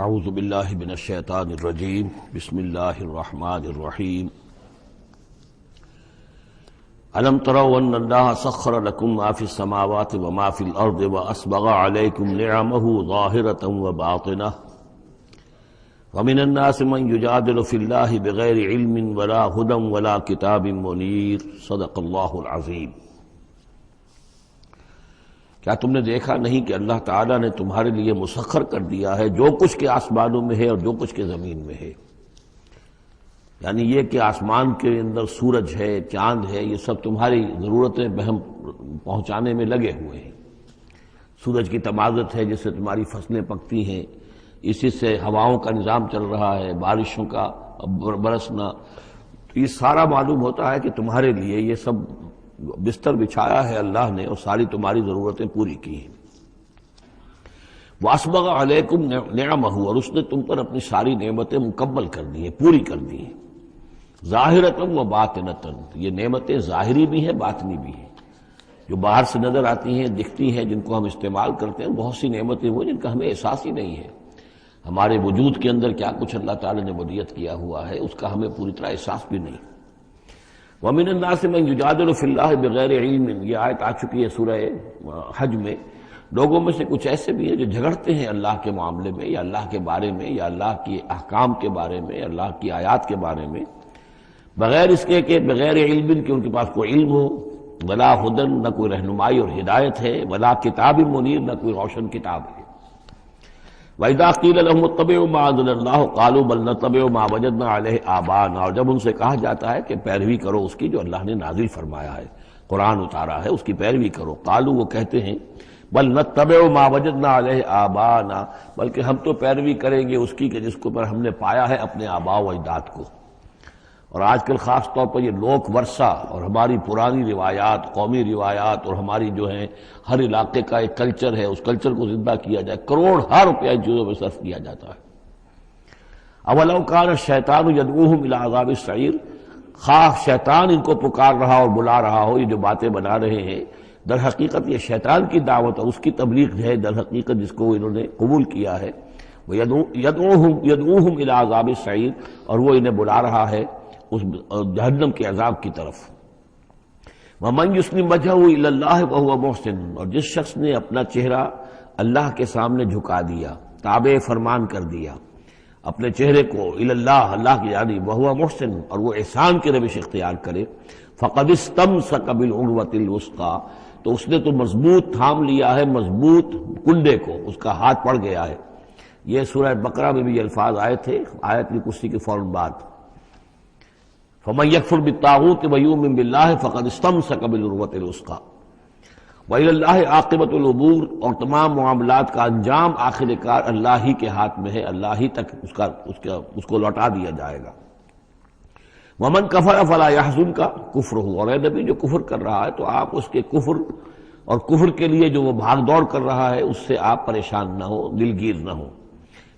اعوذ باللہ من الشیطان الرجیم بسم اللہ الرحمن الرحیم الم تروا ان اللہ سخر لکم ما فی السماوات وما فی الارض واسبغ علیکم نعمہ ظاہرۃ وباطنہ ومن الناس من یجادل فی اللہ بغیر علم ولا ہدی ولا کتاب منیر صدق اللہ العظیم۔ کیا تم نے دیکھا نہیں کہ اللہ تعالیٰ نے تمہارے لیے مسخر کر دیا ہے جو کچھ کے آسمانوں میں ہے اور جو کچھ کے زمین میں ہے؟ یعنی یہ کہ آسمان کے اندر سورج ہے، چاند ہے، یہ سب تمہاری ضرورتیں بہم پہنچانے میں لگے ہوئے ہیں۔ سورج کی تمازت ہے جس سے تمہاری فصلیں پکتی ہیں، اسی سے ہواؤں کا نظام چل رہا ہے، بارشوں کا برسنا، تو یہ سارا معلوم ہوتا ہے کہ تمہارے لیے یہ سب بستر بچھایا ہے اللہ نے اور ساری تمہاری ضرورتیں پوری کی ہیں۔ وَأَسْبَغَ عَلَيْكُمْ نِعَمَهُ، اور اس نے تم پر اپنی ساری نعمتیں مکمل کر دی ہیں، پوری کر دی ہیں۔ ظاہرۃ و باطنۃ، یہ نعمتیں ظاہری بھی ہیں، باطنی بھی ہیں، جو باہر سے نظر آتی ہیں، دکھتی ہیں، جن کو ہم استعمال کرتے ہیں۔ بہت سی نعمتیں وہ جن کا ہمیں احساس ہی نہیں ہے، ہمارے وجود کے اندر کیا کچھ اللہ تعالیٰ نے ودیت کیا ہوا ہے اس کا ہمیں پوری طرح احساس بھی نہیں۔ وَمِنَ النَّاسِ مَن يُجَادِلُ فِي اللَّهِ بِغَيْرِ عِلْمٍ، یہ آیت آ چکی ہے سورہ حج میں۔ لوگوں میں سے کچھ ایسے بھی ہیں جو جھگڑتے ہیں اللہ کے معاملے میں یا اللہ کے بارے میں یا اللہ کی احکام کے بارے میں، اللہ کی آیات کے بارے میں، بغیر اس کے کہ بغیر علم کہ ان کے پاس کوئی علم ہو، ولا ہدن، نہ کوئی رہنمائی اور ہدایت ہے، ولا کتاب منیر، نہ کوئی روشن کتاب ہے۔ وَإِذَا قِيلَ لَهُمُ اتَّبِعُوا مَا أَنزَلَ اللَّهُ قَالُوا بَلْ نَتَّبِعُ مَا وَجَدْنَا عَلَيْهِ آبَاءَنَا، اور جب ان سے کہا جاتا ہے کہ پیروی کرو اس کی جو اللہ نے نازل فرمایا ہے، قرآن اتارا ہے، اس کی پیروی کرو، قالوا، وہ کہتے ہیں، بل نتبع ما وجدنا علیہ آباءنا، بلکہ ہم تو پیروی کریں گے اس کی کہ جس کو پر ہم نے پایا ہے اپنے آباء و اجداد کو۔ اور آج کل خاص طور پر یہ لوک ورثہ اور ہماری پرانی روایات، قومی روایات، اور ہماری جو ہیں ہر علاقے کا ایک کلچر ہے، اس کلچر کو زندہ کیا جائے، کروڑ ہر روپیہ ان چیزوں میں صرف کیا جاتا ہے۔ اولو کان الشیطان یدعوہم الی عذاب السعیر، خواہ شیطان ان کو پکار رہا اور بلا رہا ہو، یہ جو باتیں بنا رہے ہیں در حقیقت یہ شیطان کی دعوت اور اس کی تبلیغ ہے در حقیقت، جس کو انہوں نے قبول کیا ہے۔ یدعوہم الی عذاب السعیر، اور وہ انہیں بلا رہا ہے اس جہنم کے عذاب کی طرف۔ وَمَن يُسْلِمْ وَجْهَهُ إِلَى اللَّهِ وَهُوَ مُحْسِنٌ، اور جس شخص نے اپنا چہرہ اللہ کے سامنے جھکا دیا، تابع فرمان کر دیا اپنے چہرے کو الی اللہ، اللہ کی جانب، وَهُوَ مُحْسِنٌ، اور وہ احسان کی روش اختیار کرے، فَقَدِ اسْتَمْسَكَ بِالْعُرْوَةِ الْوُثْقَىٰ، تو اس نے تو مضبوط تھام لیا ہے مضبوط کنڈے کو، اس کا ہاتھ پڑ گیا ہے۔ یہ سورہ بقرہ میں بھی یہ الفاظ آئے تھے آیت الکرسی کے فوراً بعد۔ فَمَن يَكْفُرْ بِالطَّاغُوتِ وَيُؤْمِن بِاللَّهِ فَقَدِ اسْتَمْسَكَ بِالْعُرْوَةِ الْوُثْقَىٰ وَإِلَى اللَّهِ عَاقِبَةُ الْأُمُورِ، اور تمام معاملات کا انجام آخر کار اللہ ہی کے ہاتھ میں ہے، اللہ ہی تک اس کو لوٹا دیا جائے گا۔ وَمَن كَفَرَ فَلَا يَحْزُنكَ كُفْرُهُ، اور اے نبی جو کفر کر رہا ہے تو آپ اس کے کفر اور کفر کے لیے جو وہ بھاگ دوڑ کر رہا ہے اس سے آپ پریشان نہ ہو، دلگیر نہ ہو۔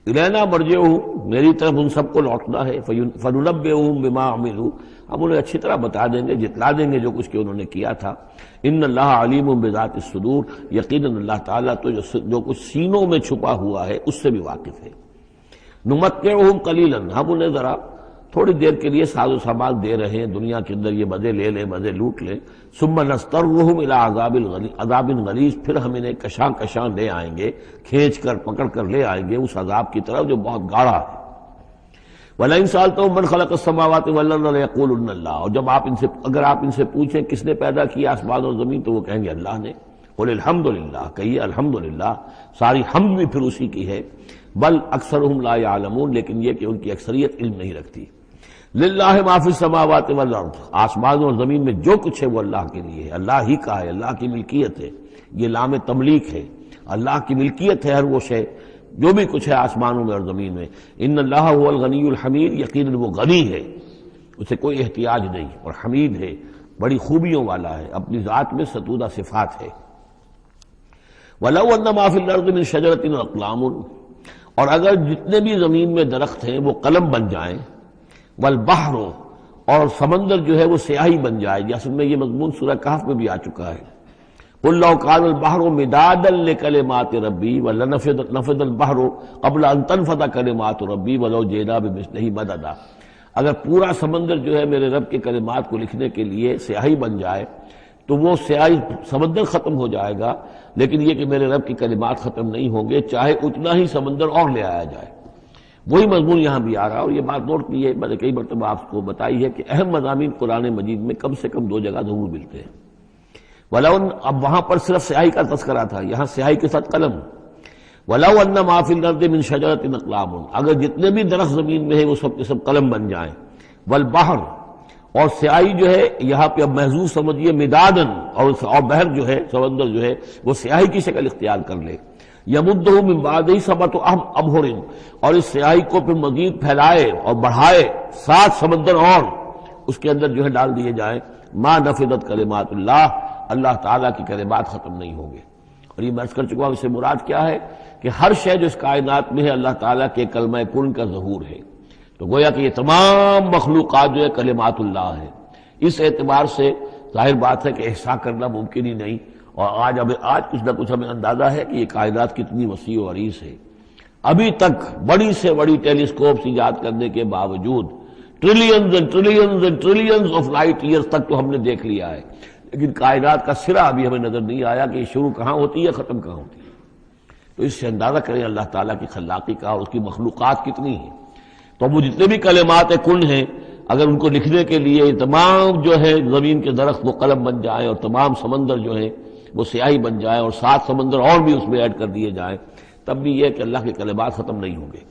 الینا مرجعہم، میری طرف ان سب کو لوٹنا ہے، فننبئہم بما عملوا، ہم انہیں اچھی طرح بتا دیں گے، جتلا دیں گے جو کچھ کہ انہوں نے کیا تھا۔ ان اللہ علیم بذات الصدور، یقیناً اللہ تعالیٰ تو جو کچھ سینوں میں چھپا ہوا ہے اس سے بھی واقف ہے۔ نمتعہم قلیلا، ہم انہیں ذرا تھوڑی دیر کے لیے ساز و سامان دے رہے ہیں، دنیا کے اندر یہ مزے لے لیں، مزے لوٹ لیں۔ ثم نضطرہم الی عذاب غلیظ، پھر ہم انہیں کشاں کشاں لے آئیں گے، کھینچ کر پکڑ کر لے آئیں گے اس عذاب کی طرف جو بہت گاڑھا ہے۔ وَلَئِن سَأَلْتَهُم مَّن خَلَقَ السَّمَاوَاتِ وَالْأَرْضَ لَيَقُولُنَّ اللَّهُ، اور جب اگر آپ ان سے پوچھیں کس نے پیدا کیا آسمان اور زمین تو وہ کہیں گے اللہ نے۔ قُلِ الْحَمْدُ لِلَّهِ، کہیے الحمدللہ، ساری حمد بھی پھر اسی کی ہے۔ بل اکثرہم لا یعلمون، لیکن یہ کہ ان کی اکثریت علم نہیں رکھتی۔ للہ ما فی السماوات والارض، آسمان اور زمین میں جو کچھ ہے وہ اللہ کے لیے ہے، اللہ ہی کا ہے، اللہ کی ملکیت ہے، یہ لام تملیک ہے، اللہ کی ملکیت ہے ہر وہ شے جو بھی کچھ ہے آسمانوں میں اور زمین میں۔ ان اللہ هو الغنی الحمید، یقیناً وہ غنی ہے، اسے کوئی احتیاج نہیں، اور حمید ہے، بڑی خوبیوں والا ہے، اپنی ذات میں ستودہ صفات ہے۔ وَلَوْ أَنَّ مَا فِي الْأَرْضِ مِن شَجَرَةٍ أَقْلَامٌ، اور اگر جتنے بھی زمین میں درخت ہیں وہ قلم بن جائیں، والبحر، اور سمندر جو ہے وہ سیاہی بن جائے، جیسے میں یہ مضمون سورہ کہف میں بھی آ چکا ہے۔ قل لو كان البحر مدادا لكلمات ربي ولنفد البحر قبل ان تنفد كلمات ربي ولو جئنا بمثله مددا، اگر پورا سمندر جو ہے میرے رب کے کلمات کو لکھنے کے لیے سیاہی بن جائے تو وہ سیاہی سمندر ختم ہو جائے گا، لیکن یہ کہ میرے رب کی کلمات ختم نہیں ہوں گے چاہے اتنا ہی سمندر اور لے آیا جائے۔ وہی مضمون یہاں بھی آ رہا، اور یہ بات نوٹ کی ہے، میں نے کئی مرتبہ آپ کو بتائی ہے کہ اہم مضامین قرآن مجید میں کم سے کم 2 جگہ ضرور ملتے ہیں۔ ولو، اب وہاں پر صرف سیاہی کا تذکرہ تھا، یہاں سیاہی کے ساتھ قلم۔ ولو ان ما فی الارض من شجرۃ اقلام، اگر جتنے بھی درخت زمین میں ہیں وہ سب کے سب قلم بن جائیں۔ والبحر، اور سیاہی جو ہے یہاں پہ اب محظوظ سمجھیے مدادن، اور بحر جو ہے سمندر جو ہے وہ سیاہی کی شکل اختیار کر لے۔ یمدہ من بعدہ سبعۃ ابحر، اور اس سیاہی کو پھر مزید پھیلائے اور بڑھائے 7 سمندر اور اس کے اندر جو ہے ڈال دیے جائیں۔ ما نفدت کلمات اللہ، اللہ تعالیٰ کی کلمات ختم نہیں ہوں گے۔ اور یہ میں عرض کر چکا ہوں، اس سے مراد کیا ہے کہ ہر شے جو اس کائنات میں ہے اللہ تعالیٰ کے کلمہ کن کا ظہور ہے، تو گویا کہ یہ تمام مخلوقات جو ہے کلمات اللہ ہے۔ اس اعتبار سے ظاہر بات ہے کہ احصاء کرنا ممکن ہی نہیں، اور آج کچھ نہ کچھ ہمیں اندازہ ہے کہ یہ کائنات کتنی وسیع و عریض ہے۔ ابھی تک بڑی سے بڑی ٹیلیسکوپس ایجاد کرنے کے باوجود trillions and trillions and trillions of light years تک تو ہم نے دیکھ لیا ہے، لیکن کائنات کا سرا ابھی ہمیں نظر نہیں آیا کہ یہ شروع کہاں ہوتی ہے ختم کہاں ہوتی ہے۔ تو اس سے اندازہ کریں اللہ تعالیٰ کی خلاقی کا اور اس کی مخلوقات کتنی ہیں۔ تو وہ جتنے بھی کلمات کن ہیں، اگر ان کو لکھنے کے لیے تمام جو ہے زمین کے درخت وہ قلم بن جائیں اور تمام سمندر جو ہیں وہ سیاہی بن جائیں اور 7 سمندر اور بھی اس میں ایڈ کر دیے جائیں، تب بھی یہ کہ اللہ کے کلمات ختم نہیں ہوں گے۔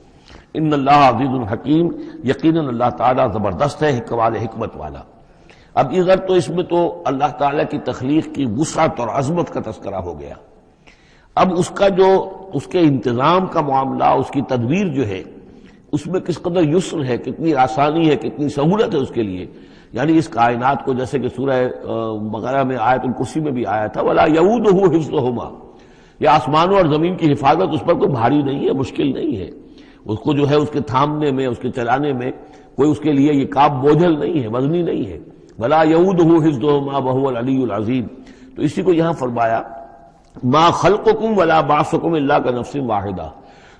ان اللہ عزیز الحکیم، یقیناً اللہ تعالیٰ زبردست ہے، حکمت والا۔ اب ادھر تو اس میں تو اللہ تعالیٰ کی تخلیق کی وسعت اور عظمت کا تذکرہ ہو گیا، اب اس کا جو اس کے انتظام کا معاملہ، اس کی تدبیر جو ہے اس میں کس قدر یسر ہے، کتنی آسانی ہے، کتنی سہولت ہے اس کے لیے۔ یعنی اس کائنات کو جیسے کہ سورہ بقرہ میں آیت الکرسی میں بھی آیا تھا وَلَا يَئُودُهُ حِفْظُهُمَا، یہ آسمانوں اور زمین کی حفاظت اس پر کوئی بھاری نہیں ہے، مشکل نہیں ہے، اس کو جو ہے اس کے تھامنے میں، اس کے چلانے میں کوئی اس کے لیے یہ کام بوجھل نہیں ہے، وزنی نہیں ہے۔ وَلَا يَئُودُهُ حِفْظُهُمَا وَهُوَ الْعَلِيُّ الْعَظِيمُ، تو اسی کو یہاں فرمایا مَا خَلْقُكُمْ وَلَا بَعْثُكُمْ إِلَّا كَنَفْسٍ وَاحِدَةٍ،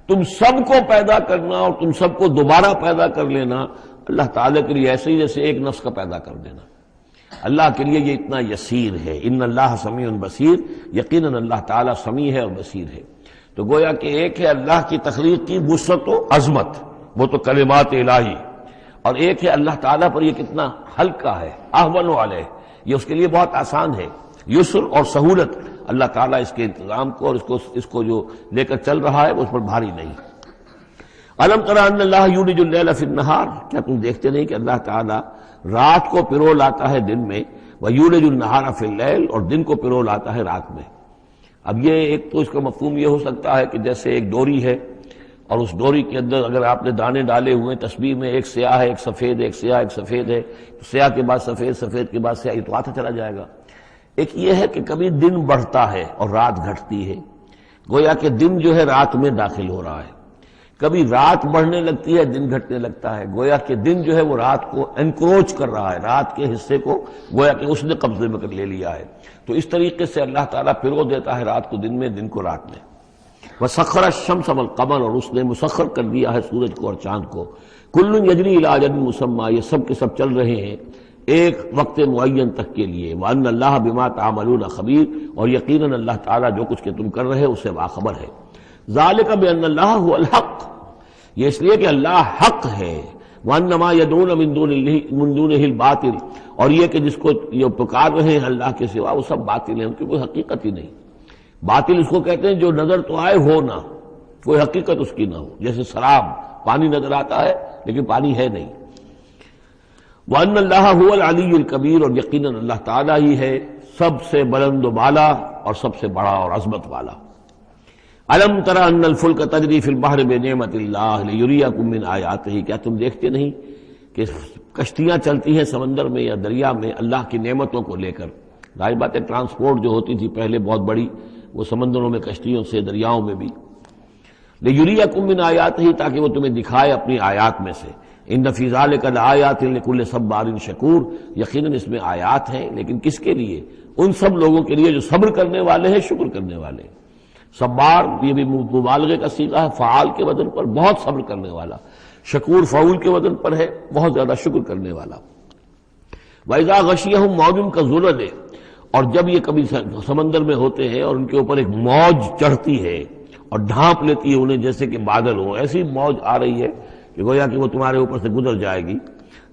تم سب کو پیدا کرنا اور تم سب کو دوبارہ پیدا کر لینا اللہ تعالیٰ کے لیے ایسے ہی جیسے ایک نفس کا پیدا کر دینا، اللہ کے لیے یہ اتنا یسیر ہے۔ ان اللہ سمیع بصیر، یقیناً اللہ تعالیٰ سمیع ہے اور بصیر ہے۔ تو گویا کہ ایک ہے اللہ کی تخلیق کی وسعت و عظمت، وہ تو کلمات الہی، اور ایک ہے اللہ تعالیٰ پر یہ کتنا ہلکا ہے، اہون علیہ، یہ اس کے لیے بہت آسان ہے، یسر اور سہولت اللہ تعالیٰ اس کے انتظام کو اور اس کو جو لے کر چل رہا ہے وہ اس پر بھاری نہیں۔ الم تری ان اللہ یولج اللیل فی النہار، کیا تم دیکھتے نہیں کہ اللہ تعالیٰ رات کو پرو لاتا ہے دن میں، ویولج النہار فی اللیل، اور دن کو پرو لاتا ہے رات میں۔ اب یہ ایک تو اس کا مفہوم یہ ہو سکتا ہے کہ جیسے ایک ڈوری ہے اور اس ڈوری کے اندر اگر آپ نے دانے ڈالے ہوئے تسبیح میں، ایک سیاہ ہے ایک سفید ہے، ایک سیاہ ایک سفید ہے، تو سیاہ کے بعد سفید، سفید کے بعد سیاہ، یہ تو آتا چلا جائے گا۔ ایک یہ ہے کہ کبھی دن بڑھتا ہے اور رات گھٹتی ہے، گویا کہ دن جو ہے رات میں داخل ہو رہا ہے، کبھی رات بڑھنے لگتی ہے دن گھٹنے لگتا ہے، گویا کہ دن جو ہے وہ رات کو انکروچ کر رہا ہے، رات کے حصے کو گویا کہ اس نے قبضے میں کر لے لیا ہے۔ تو اس طریقے سے اللہ تعالیٰ پرو دیتا ہے رات کو دن میں، دن کو رات میں۔ وَسَخَّرَ الشَّمْسَ وَالْقَمَرَ، اور اس نے مسخر کر دیا ہے سورج کو اور چاند کو۔ كُلٌّ يَجْرِي إِلَىٰ أَجَلٍ مُّسَمًّى، یہ سب کے سب چل رہے ہیں ایک وقت معین تک کے لیے۔ وَأَنَّ اللَّهَ بِمَا تَعْمَلُونَ خَبِيرٌ، اور یقیناً اللہ تعالیٰ جو کچھ کہ تم کر رہے اس سے باخبر ہے۔ ذَلِكَ بِأَنَّ اللَّهَ هُوَ الْحَقُّ، یہ اس لیے کہ اللہ حق ہے۔ وَأَنَّ مَا يَدْعُونَ مِن دُونِهِ الْبَاطِلُ، اور یہ کہ جس کو یہ پکار رہے ہیں اللہ کے سوا وہ سب باطل ہیں، ان کی کوئی حقیقت ہی نہیں۔ باطل اس کو کہتے ہیں جو نظر تو آئے ہو نہ، کوئی حقیقت اس کی نہ ہو، جیسے سراب، پانی نظر آتا ہے لیکن پانی ہے نہیں۔ وَأَنَّ اللَّهَ هُوَ الْعَلِيُّ الْكَبِيرُ، اور یقیناً اللہ تعالیٰ ہی ہے سب سے بلند و بالا اور سب سے بڑا اور عظمت والا۔ أَلَمْ تَرَ أَنَّ الْفُلْكَ تَجْرِي فِي الْبَحْرِ بِنِعْمَتِ اللَّهِ لِيُرِيَكُم مِّنْ آيَاتِهِ، کیا تم دیکھتے نہیں کہ کشتیاں چلتی ہیں سمندر میں یا دریا میں اللہ کی نعمتوں کو لے کر۔ ظاہر بات ہے ٹرانسپورٹ جو ہوتی تھی پہلے بہت بڑی، وہ سمندروں میں کشتیوں سے، دریاؤں میں بھی۔ لِيُرِيَكُم مِّنْ آيَاتِهِ، تاکہ وہ تمہیں دکھائے اپنی آیات میں سے۔ ان فی ذلک لآیات لکل صبار شکور، یقیناً اس میں آیات ہیں، لیکن کس کے لیے؟ ان سب لوگوں کے لیے جو صبر کرنے والے ہیں، شکر کرنے والے ہیں۔ صبار یہ بھی مبالغے کا صیغہ ہے، فعال کے وزن پر، بہت صبر کرنے والا۔ شکور فعول کے وزن پر ہے، بہت زیادہ شکر کرنے والا۔ وَإِذَا غَشِيَهُم مَّوْجٌ كَالظُّلَلِ، اور جب یہ کبھی سمندر میں ہوتے ہیں اور ان کے اوپر ایک موج چڑھتی ہے اور ڈھانپ لیتی ہے انہیں جیسے کہ بادل ہو، ایسی موج آ رہی ہے کہ گویا کہ وہ تمہارے اوپر سے گزر جائے گی۔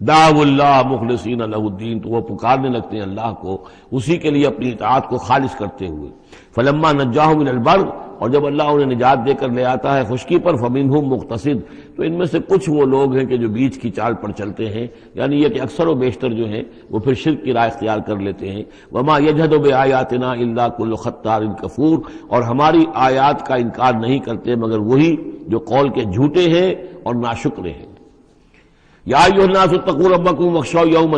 دعوا اللہ مخلصین لہ الدین، تو وہ پکارنے لگتے ہیں اللہ کو اسی کے لیے اپنی اطاعت کو خالص کرتے ہوئے۔ فلما نجاہم من البر، اور جب اللہ انہیں نجات دے کر لے آتا ہے خشکی پر، فمنہم مقتصد، تو ان میں سے کچھ وہ لوگ ہیں کہ جو بیچ کی چال پر چلتے ہیں، یعنی یہ کہ اکثر و بیشتر جو ہیں وہ پھر شرک کی راہ اختیار کر لیتے ہیں۔ وما یجحد بآیاتنا الا کل ختار کفور، اور ہماری آیات کا انکار نہیں کرتے مگر وہی جو قول کے جھوٹے ہیں اور ناشکرے ہیں۔ یا ایھا الناس اتقوا ربکم واخشوا یوما،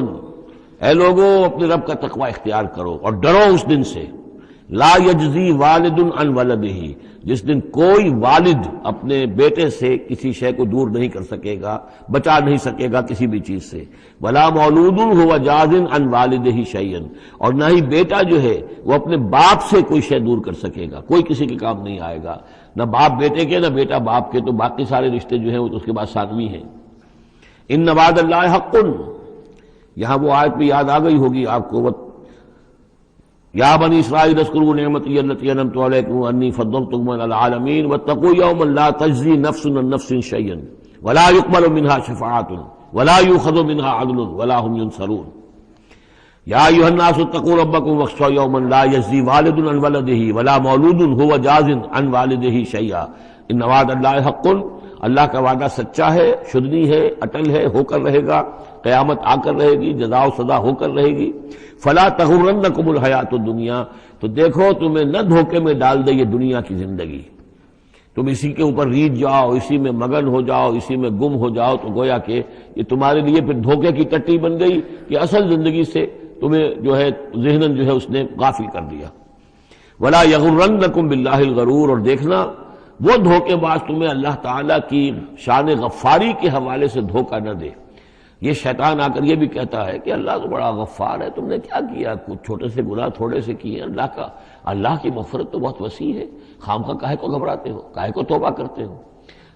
اے لوگو اپنے رب کا تقوی اختیار کرو اور ڈرو اس دن سے، لا یجزی والد عن ولدہ، جس دن کوئی والد اپنے بیٹے سے کسی شے کو دور نہیں کر سکے گا، بچا نہیں سکے گا کسی بھی چیز سے، ولا مولود هو جاز عن والدہ شیئا، اور نہ ہی بیٹا جو ہے وہ اپنے باپ سے کوئی شے دور کر سکے گا، کوئی کسی کے کام نہیں آئے گا، نہ باپ بیٹے کے نہ بیٹا باپ کے، تو باقی سارے رشتے جو ہیں وہ اس کے بعد ثانوی ہیں۔ ان وعد اللہ حق، یہاں وہ آیت بھی یاد آ گئی ہوگی آپ کو، یا بنی اسرائیل اذکروا نعمتی التی انعمت علیکم انی فضلتکم علی العالمین واتقوا یوما لا تجزی نفس عن نفس شیئا ولا یقبل منها شفاعۃ ولا یؤخذ منها عدل ولا هم ينصرون۔ یا ایھا الناس اتقوا ربکم واخشوا یوما لا یجزی والد عن ولدہ ولا مولود هو جاز عن والدہ شیئا ان وعد اللہ حق، اللہ کا وعدہ سچا ہے، شدنی ہے، اٹل ہے، ہو کر رہے گا، قیامت آ کر رہے گی، جزا و سزا ہو کر رہے گی۔ فلا تغرنکم الحیات الدنیا، تو دیکھو تمہیں نہ دھوکے میں ڈال دے یہ دنیا کی زندگی، تم اسی کے اوپر ریجھ جاؤ، اسی میں مگن ہو جاؤ، اسی میں گم ہو جاؤ، تو گویا کہ یہ تمہارے لیے پھر دھوکے کی ٹٹی بن گئی کہ اصل زندگی سے تمہیں جو ہے ذہناً جو ہے اس نے غافل کر دیا۔ ولا یغرنکم باللہ الغرور، اور دیکھنا وہ دھوکے باز تمہیں اللہ تعالیٰ کی شان غفاری کے حوالے سے دھوکہ نہ دے۔ یہ شیطان آ کر یہ بھی کہتا ہے کہ اللہ تو بڑا غفار ہے، تم نے کیا کیا، کچھ چھوٹے سے گناہ تھوڑے سے کیے، اللہ کی مغفرت تو بہت وسیع ہے، خامخواہ کاہے کو گھبراتے ہو، کاہے کو توبہ کرتے ہو۔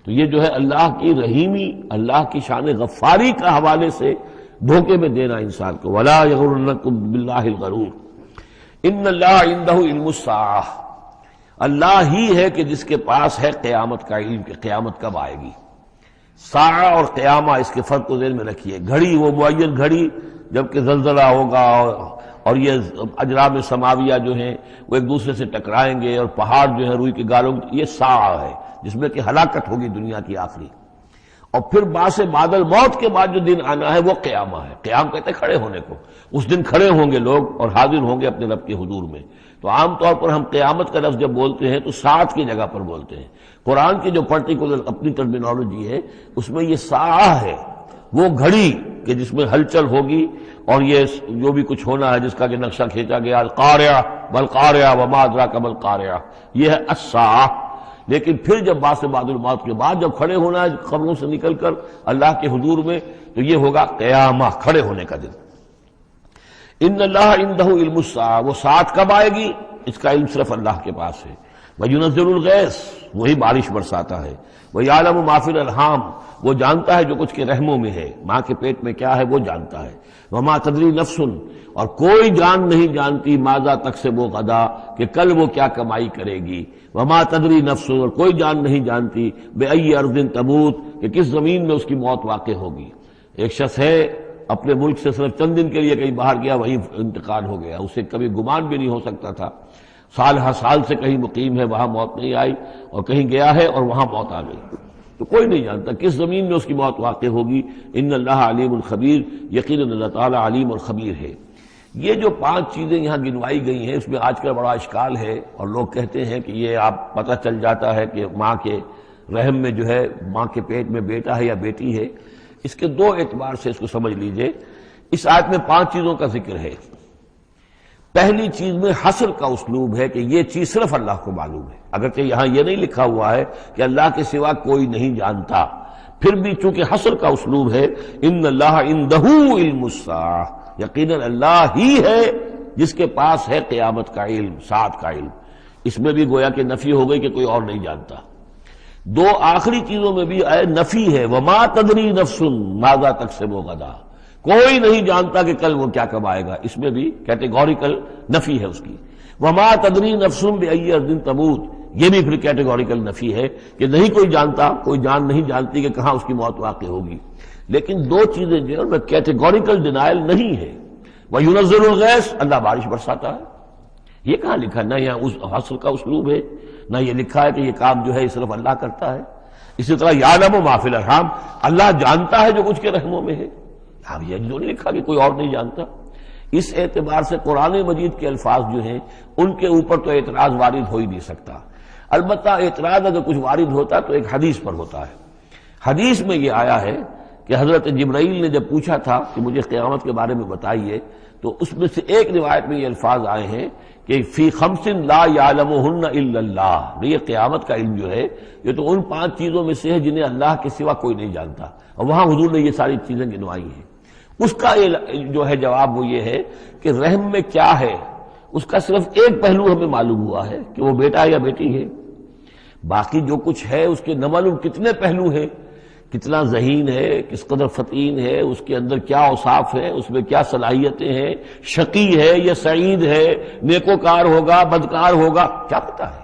تو یہ جو ہے اللہ کی رحیمی، اللہ کی شان غفاری کا حوالے سے دھوکے میں دینا انسان کو۔ ولا یغرنکم باللہ الغرور ان اللہ عندہ علم الساعہ، اللہ ہی ہے کہ جس کے پاس ہے قیامت کا علم کہ قیامت کب آئے گی۔ ساعہ اور قیامہ، اس کے فرق کو ذہن میں رکھیے۔ گھڑی وہ معین گھڑی جبکہ زلزلہ ہوگا اور یہ اجرام سماویہ جو ہیں وہ ایک دوسرے سے ٹکرائیں گے اور پہاڑ جو ہے روئی کے گالوں، یہ ساعہ ہے جس میں کہ ہلاکت ہوگی دنیا کی آخری۔ اور پھر باعث بادل موت کے بعد جو دن آنا ہے وہ قیامہ ہے۔ قیام کہتے ہیں کھڑے ہونے کو، اس دن کھڑے ہوں گے لوگ اور حاضر ہوں گے اپنے رب کے حضور میں۔ تو عام طور پر ہم قیامت کا لفظ جب بولتے ہیں تو ساعت کی جگہ پر بولتے ہیں۔ قرآن کی جو پرٹیکولر اپنی ٹرمینالوجی ہے اس میں یہ ساعہ ہے، وہ گھڑی کہ جس میں ہلچل ہوگی اور یہ جو بھی کچھ ہونا ہے جس کا کہ نقشہ کھینچا گیا، القاریہ والقاریہ وما ادراک ما القاریہ، یہ ہے الساعہ۔ لیکن پھر جب باعث بعد الموت کے بعد جب کھڑے ہونا ہے قبروں سے نکل کر اللہ کے حضور میں، تو یہ ہوگا قیامہ، کھڑے ہونے کا دن۔ ان اللہ عندہ علم الساعہ، وہ ساعت کب آئے گی اس کا علم صرف اللہ کے پاس ہے۔ وَيُنَزِّلُ الْغَيْثَ، وہی بارش برساتا ہے۔ وَيَعْلَمُ مَا فِي الْأَرْحَامِ، وہ جانتا ہے جو کچھ کے رحموں میں ہے، ماں کے پیٹ میں کیا ہے وہ جانتا ہے۔ وَمَا تَدْرِي نَفْسٌ، اور کوئی جان نہیں جانتی ماذا تکسب غدا، کہ کل وہ کیا کمائی کرے گی۔ وَمَا تَدْرِي نَفْسٌ، اور کوئی جان نہیں جانتی بِأَيِّ أَرْضٍ تَمُوتُ، کہ کس زمین میں اس کی موت واقع ہوگی۔ ایک شخص ہے اپنے ملک سے صرف چند دن کے لیے کہیں باہر گیا، وہیں انتقال ہو گیا، اسے کبھی گمان بھی نہیں ہو سکتا تھا، سال ہر سال سے کہیں مقیم ہے، وہاں موت نہیں آئی، اور کہیں گیا ہے اور وہاں موت آ گئی۔ تو کوئی نہیں جانتا کس زمین میں اس کی موت واقع ہوگی۔ ان اللہ علیم الخبیر، یقیناً اللہ تعالیٰ علیم اور خبیر ہے۔ یہ جو 5 چیزیں یہاں گنوائی گئی ہیں اس میں آج کل بڑا اشکال ہے، اور لوگ کہتے ہیں کہ یہ آپ پتہ چل جاتا ہے کہ ماں کے رحم میں جو ہے، ماں کے پیٹ میں بیٹا ہے یا بیٹی ہے۔ اس کے 2 اعتبار سے اس کو سمجھ لیجئے۔ اس آیت میں 5 چیزوں کا ذکر ہے۔ پہلی چیز میں حصر کا اسلوب ہے کہ یہ چیز صرف اللہ کو معلوم ہے، اگرچہ یہاں یہ نہیں لکھا ہوا ہے کہ اللہ کے سوا کوئی نہیں جانتا، پھر بھی چونکہ حصر کا اسلوب ہے، ان اللہ عندہ علم الساعہ، یقیناً اللہ ہی ہے جس کے پاس ہے قیامت کا علم، ساعت کا علم۔ اس میں بھی گویا کہ نفی ہو گئی کہ کوئی اور نہیں جانتا۔ دو آخری چیزوں میں بھی نفی ہے، وما تدری نفس ماذا تکسب غدا، کوئی نہیں جانتا کہ کل وہ کیا کمائے گا، اس میں بھی کیٹیگوریکل نفی ہے اس کی۔ وما تدری نفس بأی ارض تموت، یہ بھی پھر کیٹیگوریکل نفی ہے کہ نہیں کوئی جانتا، کوئی جان نہیں جانتی کہ کہاں اس کی موت واقع ہوگی۔ لیکن دو چیزیں جو ہے کیٹیگوریکل ڈینائل نہیں ہے۔ وَيُنَزِّلُ الْغَيْثَ، اللہ بارش برساتا ہے، یہ کہاں لکھا؟ نہ یہاں اس حصر کا اسلوب ہے، نہ یہ لکھا ہے کہ یہ کام جو ہے صرف اللہ کرتا ہے۔ اسی طرح یعلم ما فی الارحام، اللہ جانتا ہے جو کچھ کے رحموں میں ہے، اب یہ جو نہیں لکھا کہ کوئی اور نہیں جانتا۔ اس اعتبار سے قرآن مجید کے الفاظ جو ہیں ان کے اوپر تو اعتراض وارد ہو ہی نہیں سکتا۔ البتہ اعتراض اگر کچھ وارد ہوتا تو ایک حدیث پر ہوتا ہے۔ حدیث میں یہ آیا ہے کہ حضرت جبرائیل نے جب پوچھا تھا کہ مجھے قیامت کے بارے میں بتائیے، تو اس میں سے ایک روایت میں یہ الفاظ آئے ہیں کہ فی خمس لا یعلمہن الا اللہ، یہ قیامت کا علم جو ہے یہ تو ان 5 چیزوں میں سے ہے جنہیں اللہ کے سوا کوئی نہیں جانتا، اور وہاں حضور نے یہ ساری چیزیں گنوائی ہیں۔ اس کا جو ہے جواب وہ یہ ہے کہ رحم میں کیا ہے اس کا صرف ایک پہلو ہمیں معلوم ہوا ہے کہ وہ بیٹا یا بیٹی ہے، باقی جو کچھ ہے اس کے نہ معلوم کتنے پہلو ہیں، کتنا ذہین ہے، کس قدر فطین ہے، اس کے اندر کیا اوصاف ہے، اس میں کیا صلاحیتیں ہیں، شقی ہے یا سعید ہے، نیکوکار ہوگا بدکار ہوگا، کیا پتہ ہے،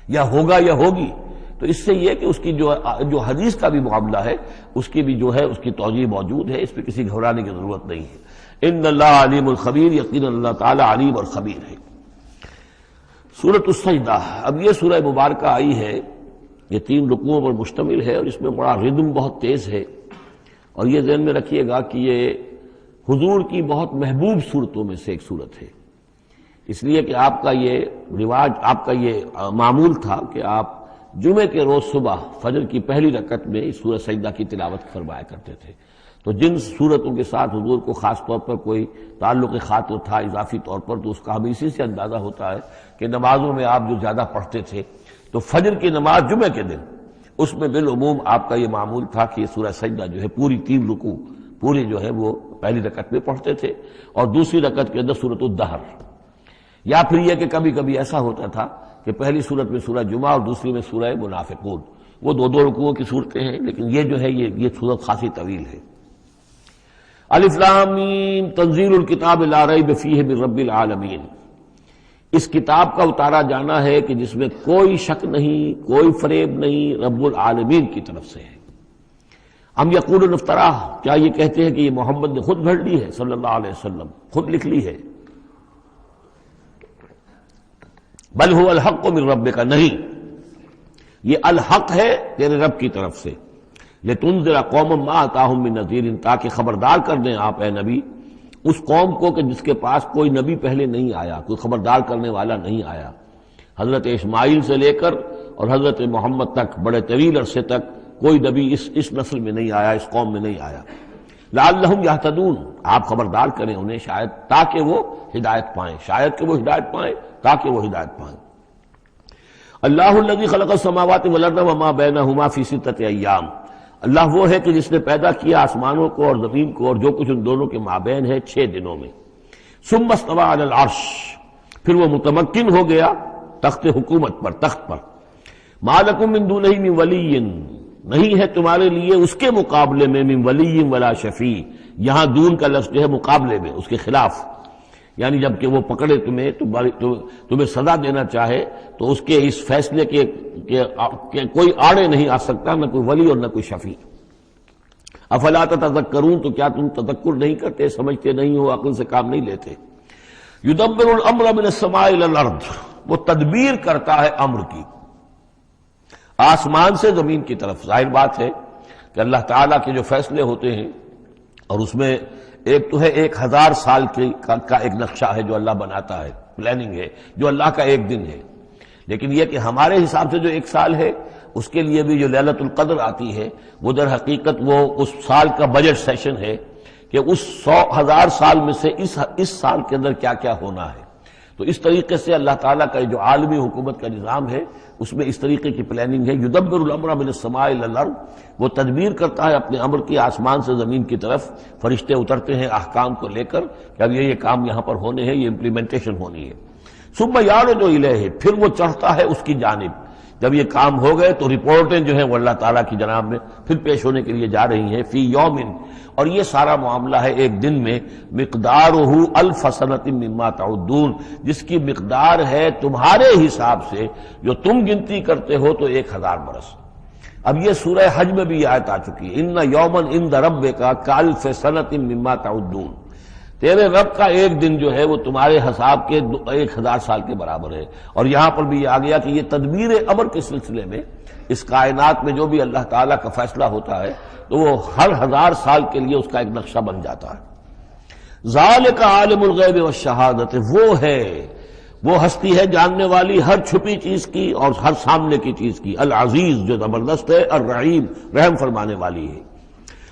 یا ہوگا یا ہوگی۔ تو اس سے یہ کہ اس کی جو حدیث کا بھی معاملہ ہے اس کی بھی جو ہے اس کی توجیہ موجود ہے، اس پہ کسی گھبرانے کی ضرورت نہیں ہے۔ ان اللہ علیم الخبیر، یقینا اللہ تعالی علیم اور خبیر ہے۔ سورۃ السجدہ، اب یہ سورہ مبارکہ آئی ہے، یہ 3 رکوعوں پر مشتمل ہے اور اس میں بڑا ردم بہت تیز ہے، اور یہ ذہن میں رکھیے گا کہ یہ حضور کی بہت محبوب صورتوں میں سے ایک صورت ہے، اس لیے کہ آپ کا یہ رواج، آپ کا یہ معمول تھا کہ آپ جمعے کے روز صبح فجر کی پہلی رکعت میں اس سورہ سجدہ کی تلاوت فرمایا کرتے تھے۔ تو جن صورتوں کے ساتھ حضور کو خاص طور پر کوئی تعلق خاطر تھا اضافی طور پر، تو اس کا ہمیں اسی سے اندازہ ہوتا ہے کہ نمازوں میں آپ جو زیادہ پڑھتے تھے تو فجر کی نماز جمعے کے دن اس میں بالعموم آپ کا یہ معمول تھا کہ یہ سورہ سجدہ جو ہے پوری 3 رکوع پوری جو ہے وہ پہلی رکعت میں پڑھتے تھے، اور دوسری رکعت کے اندر سورۃ الدہر، یا پھر یہ کہ کبھی کبھی ایسا ہوتا تھا کہ پہلی سورت میں سورہ جمعہ اور دوسری میں سورہ منافقون، وہ 2 رکوعوں کی صورتیں ہیں، لیکن یہ جو ہے یہ صورت خاصی طویل ہے۔ الف لام میم تنزیل الکتاب لا ریب فیہ من رب العالمین، اس کتاب کا اتارا جانا ہے کہ جس میں کوئی شک نہیں، کوئی فریب نہیں، رب العالمین کی طرف سے ہے۔ ام یقولون افتراہ، کیا یہ کہتے ہیں کہ یہ محمد نے خود گھڑ لی ہے صلی اللہ علیہ وسلم، خود لکھ لی ہے؟ بل هو الحق من ربک، نہیں، یہ الحق ہے تیرے رب کی طرف سے۔ لتنذر قوما ما آتاہم من نذیر، تاکہ خبردار کر دیں آپ اے نبی اس قوم کو کہ جس کے پاس کوئی نبی پہلے نہیں آیا، کوئی خبردار کرنے والا نہیں آیا۔ حضرت اسماعیل سے لے کر اور حضرت محمد تک بڑے طویل عرصے تک کوئی نبی اس نسل میں نہیں آیا، اس قوم میں نہیں آیا۔ لعلہم یہتدون، آپ خبردار کریں انہیں شاید تاکہ وہ ہدایت پائیں، شاید کہ وہ ہدایت پائیں، تاکہ وہ ہدایت پائیں۔ اللہ الذی خلق السماوات والارض وما بینہما فی 6 ایام، اللہ وہ ہے کہ جس نے پیدا کیا آسمانوں کو اور زمین کو اور جو کچھ ان دونوں کے مابین ہے 6 دنوں میں۔ ثم استوى علی العرش، پھر وہ متمکن ہو گیا تخت حکومت پر، تخت پر۔ ما لکم من دونہ من ولی، نہیں ہے تمہارے لیے اس کے مقابلے میں من ولی ولا شفیع، یہاں دون کا لفظ جو ہے مقابلے میں، اس کے خلاف، یعنی جب کہ وہ پکڑے تمہیں سزا دینا چاہے تو اس کے اس فیصلے کے کوئی آڑے نہیں آ سکتا، نہ کوئی ولی اور نہ کوئی شفیع۔ افلا تتذکرون، تو کیا تم تذکر نہیں کرتے، سمجھتے نہیں ہو، عقل سے کام نہیں لیتے۔ یدبر الامر من السماء الى الارض، وہ تدبیر کرتا ہے امر کی آسمان سے زمین کی طرف۔ ظاہر بات ہے کہ اللہ تعالیٰ کے جو فیصلے ہوتے ہیں، اور اس میں ایک تو ہے 1000 سال کا ایک نقشہ ہے جو اللہ بناتا ہے، پلاننگ ہے، جو اللہ کا ایک دن ہے، لیکن یہ کہ ہمارے حساب سے جو 1 سال ہے اس کے لیے بھی جو لیلۃ القدر آتی ہے وہ در حقیقت وہ اس سال کا بجٹ سیشن ہے کہ اس 1000 سال میں سے اس سال کے اندر کیا کیا ہونا ہے۔ تو اس طریقے سے اللہ تعالیٰ کا جو عالمی حکومت کا نظام ہے اس میں اس طریقے کی پلاننگ ہے. یدبر الامر من السماء الی الارض، وہ تدبیر کرتا ہے اپنے امر کی آسمان سے زمین کی طرف. فرشتے اترتے ہیں احکام کو لے کر کہ اب یہ کام یہاں پر ہونے ہیں، یہ امپلیمنٹیشن ہونی ہے. ثم یعرج الیہ، پھر وہ چڑھتا ہے اس کی جانب. جب یہ کام ہو گئے تو رپورٹیں جو ہیں وہ اللہ تعالیٰ کی جناب میں پھر پیش ہونے کے لیے جا رہی ہیں. فی یومن، اور یہ سارا معاملہ ہے ایک دن میں. مقدارہ الف سنۃ مما تعدون، جس کی مقدار ہے تمہارے حساب سے جو تم گنتی کرتے ہو تو 1000 برس. اب یہ سورہ حج میں بھی یہ آیت آ چکی ہے، ان یوما عند ربک کالف سنۃ مما تعدون. تیرے رب کا ایک دن جو ہے وہ تمہارے حساب کے 1000 سال کے برابر ہے. اور یہاں پر بھی یہ آ گیا کہ یہ تدبیر امر کے سلسلے میں اس کائنات میں جو بھی اللہ تعالیٰ کا فیصلہ ہوتا ہے تو وہ ہر 1000 سال کے لیے اس کا ایک نقشہ بن جاتا ہے. ذالک عالم الغیب والشہادۃ، وہ ہے، وہ ہستی ہے جاننے والی ہر چھپی چیز کی اور ہر سامنے کی چیز کی. العزیز، جو زبردست ہے، الرحیم، رحم فرمانے والی ہے.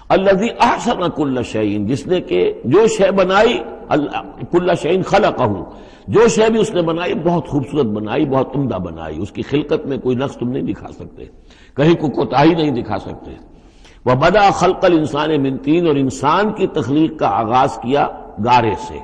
الذی احسن کل شیء، جس نے کہ جو شے بنائی، کل شیء خلقہ، جو شے بھی اس نے بنائی بہت خوبصورت بنائی، بہت عمدہ بنائی. اس کی خلقت میں کوئی نقص تم نہیں دکھا سکتے، کہیں کوئی کوتاہی نہیں دکھا سکتے. وبدأ خلق الانسان من طین، اور انسان کی تخلیق کا آغاز کیا گارے سے.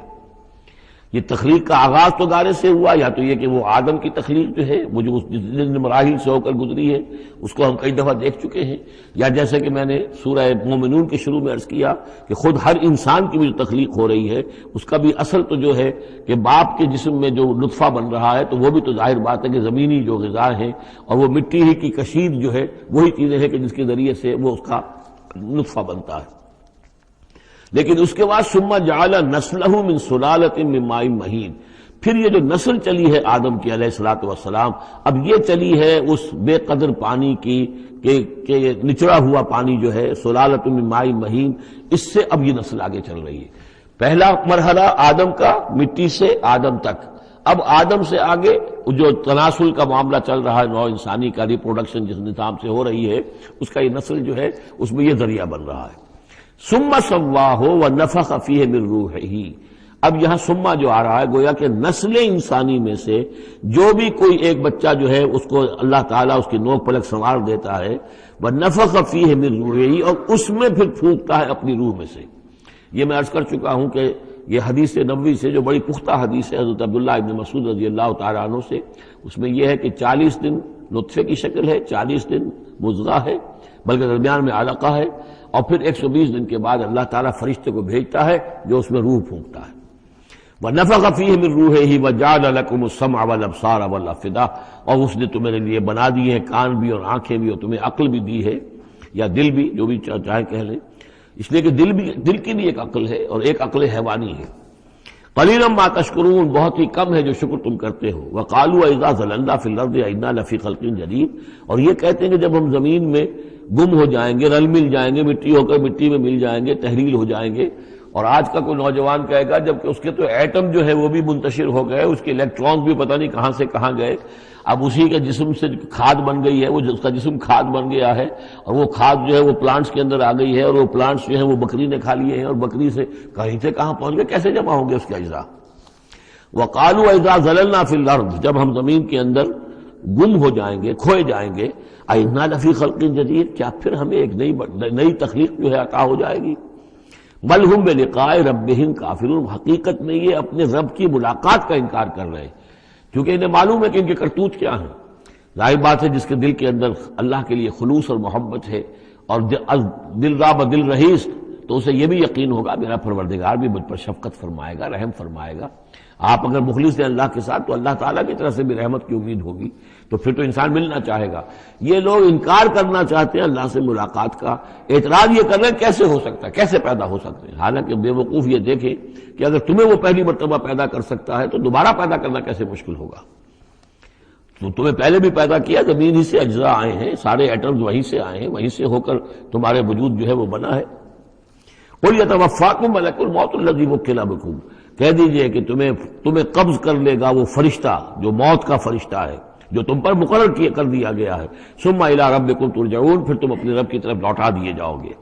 یہ تخلیق کا آغاز تو گارے سے ہوا، یا تو یہ کہ وہ آدم کی تخلیق جو ہے وہ جو جن مراحل سے ہو کر گزری ہے اس کو ہم کئی دفعہ دیکھ چکے ہیں، یا جیسے کہ میں نے سورہ مومنون کے شروع میں عرض کیا کہ خود ہر انسان کی بھی جو تخلیق ہو رہی ہے اس کا بھی اصل تو جو ہے کہ باپ کے جسم میں جو نطفہ بن رہا ہے تو وہ بھی تو ظاہر بات ہے کہ زمینی جو غذا ہے اور وہ مٹی ہی کی کشید جو ہے وہی چیزیں ہیں کہ جس کے ذریعے سے وہ اس کا نطفہ بنتا ہے. لیکن اس کے بعد ثم جعل نسلہ من سلالۃ من ماء مہین، پھر یہ جو نسل چلی ہے آدم کی علیہ الصلوۃ والسلام، اب یہ چلی ہے اس بے قدر پانی کی کہ نچڑا ہوا پانی جو ہے سلالۃ من ماء مہین، اس سے اب یہ نسل آگے چل رہی ہے. پہلا مرحلہ آدم کا مٹی سے آدم تک، اب آدم سے آگے جو تناسل کا معاملہ چل رہا ہے، نوع انسانی کا ریپروڈکشن جس نظام سے ہو رہی ہے اس کا یہ نسل جو ہے اس میں یہ ذریعہ بن رہا ہے. ثم سواہ ونفخ فیہ من روحہ، اب یہاں ثم جو آ رہا ہے گویا کہ نسل انسانی میں سے جو بھی کوئی ایک بچہ جو ہے اس کو اللہ تعالیٰ اس کی نوک پلک سنوار دیتا ہے، ونفخ فیہ من روحہ، اور اس میں پھر پھونکتا ہے اپنی روح میں سے. یہ میں عرض کر چکا ہوں کہ یہ حدیث نبوی سے جو بڑی پختہ حدیث ہے حضرت عبداللہ ابن مسعود رضی اللہ تعالیٰ عنہ سے، اس میں یہ ہے کہ 40 دن نطفے کی شکل ہے، 40 دن مضغہ ہے، بلکہ درمیان میں علقہ ہے، اور پھر 120 دن کے بعد اللہ تعالیٰ فرشتے کو بھیجتا ہے جو اس میں روح پھونکتا ہے. وَنَفَخَ فِيهِ مِن رُوحِهِ وَجَعَلَ لَكُمُ السَّمْعَ وَالْأَبْصَارَ وَالْأَفْئِدَةَ، اور اس نے تمہارے لیے بنا دیے ہیں کان بھی اور آنکھیں بھی، اور تمہیں عقل بھی دی ہے یا دل بھی، جو بھی چاہے کہہ لیں، اس لیے کہ دل کی بھی ایک عقل ہے اور ایک عقل حیوانی ہے. قَلِيلًا مَا تَشْكُرُونَ، بہت ہی کم ہے جو شکر تم کرتے ہو. وَقَالُوا أَإِذَا ضَلَلْنَا فِي الْأَرْضِ أَإِنَّا لَفِي خَلْقٍ جَدِيدٍ، اور یہ کہتے ہیں کہ جب ہم زمین میں گم ہو جائیں گے، رل مل جائیں گے، مٹی ہو کر مٹی میں مل جائیں گے، تحلیل ہو جائیں گے. اور آج کا کوئی نوجوان کہے گا جبکہ اس کے تو ایٹم جو ہے وہ بھی منتشر ہو گئے، اس کے الیکٹرانز بھی پتہ نہیں کہاں سے کہاں گئے، اب اسی کے جسم سے کھاد بن گئی ہے، وہ اس کا جسم کھاد بن گیا ہے، اور وہ کھاد جو ہے وہ پلانٹس کے اندر آ گئی ہے، اور وہ پلانٹس جو ہیں وہ بکری نے کھا لیے ہیں، اور بکری سے کہیں سے کہاں پہنچ گئے، کیسے جمع ہوں گے اس کے اجزاء. وَقَالُوا إِذَا ضَلَلْنَا فِي الْأَرْضِ، جب ہم زمین کے اندر گم ہو جائیں گے، کھوئے جائیں گے، أَإِنَّا لَفِي خَلْقٍ جَدِيدٍ، کیا پھر ہمیں ایک نئی تخلیق جو ہے عطا ہو جائے گی. بل ہم بلقاء ربہم کافرون، حقیقت میں یہ اپنے رب کی ملاقات کا انکار کر رہے ہیں، کیونکہ انہیں معلوم ہے کہ ان کے کرتوت کیا ہیں. ظاہر بات ہے جس کے دل کے اندر اللہ کے لیے خلوص اور محبت ہے اور دل راب دل رہیس، تو اسے یہ بھی یقین ہوگا میرا پروردگار بھی مجھ پر شفقت فرمائے گا، رحم فرمائے گا. آپ اگر مخلص ہیں اللہ کے ساتھ تو اللہ تعالیٰ کی طرف سے بھی رحمت کی امید ہوگی، تو پھر تو انسان ملنا چاہے گا. یہ لوگ انکار کرنا چاہتے ہیں اللہ سے ملاقات کا، اعتراض یہ کر رہے ہیں کیسے ہو سکتا ہے، کیسے پیدا ہو سکتے ہیں. حالانکہ بے وقوف یہ دیکھیں کہ اگر تمہیں وہ پہلی مرتبہ پیدا کر سکتا ہے تو دوبارہ پیدا کرنا کیسے مشکل ہوگا. تو تمہیں پہلے بھی پیدا کیا، زمین ہی سے اجزاء آئے ہیں، سارے ایٹمز وہیں سے آئے ہیں، وہیں سے ہو کر تمہارے وجود جو ہے وہ بنا ہے. قُلْ يَتَوَفَّاكُم مَلَكُ الْمَوْتِ الَّذِي وُكِّلَ بِكُم، کہہ دیجئے کہ تمہیں قبض کر لے گا وہ فرشتہ جو موت کا فرشتہ ہے، جو تم پر مقرر کر دیا گیا ہے. ثُمَّ إِلَىٰ رَبِّكُمْ تُرْجَعُونَ، پھر تم اپنے رب کی طرف لوٹا دیے جاؤ گے.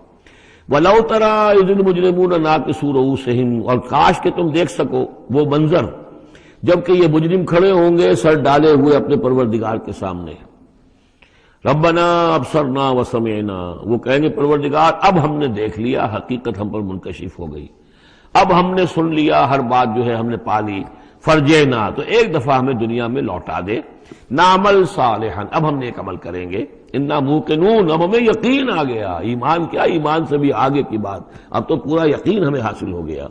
وَلَوْ تَرَىٰ إِذِ الْمُجْرِمُونَ نَاكِسُو رُءُوسِهِمْ، اور کاش کہ تم دیکھ سکو وہ منظر جبکہ یہ مجرم کھڑے ہوں گے سر ڈالے ہوئے اپنے پروردگار کے سامنے، ربنا ابصرنا وسمعنا، وہ کہیں گے پروردگار اب ہم نے دیکھ لیا، حقیقت ہم پر منکشف ہو گئی، اب ہم نے سن لیا، ہر بات جو ہے ہم نے پا لی، فرجینا، تو ایک دفعہ ہمیں دنیا میں لوٹا دے، نعمل صالحا، اب ہم نیک عمل کریں گے، انا موقنون، اب ہمیں یقین آ گیا، ایمان کیا، ایمان سے بھی آگے کی بات، اب تو پورا یقین ہمیں حاصل ہو گیا،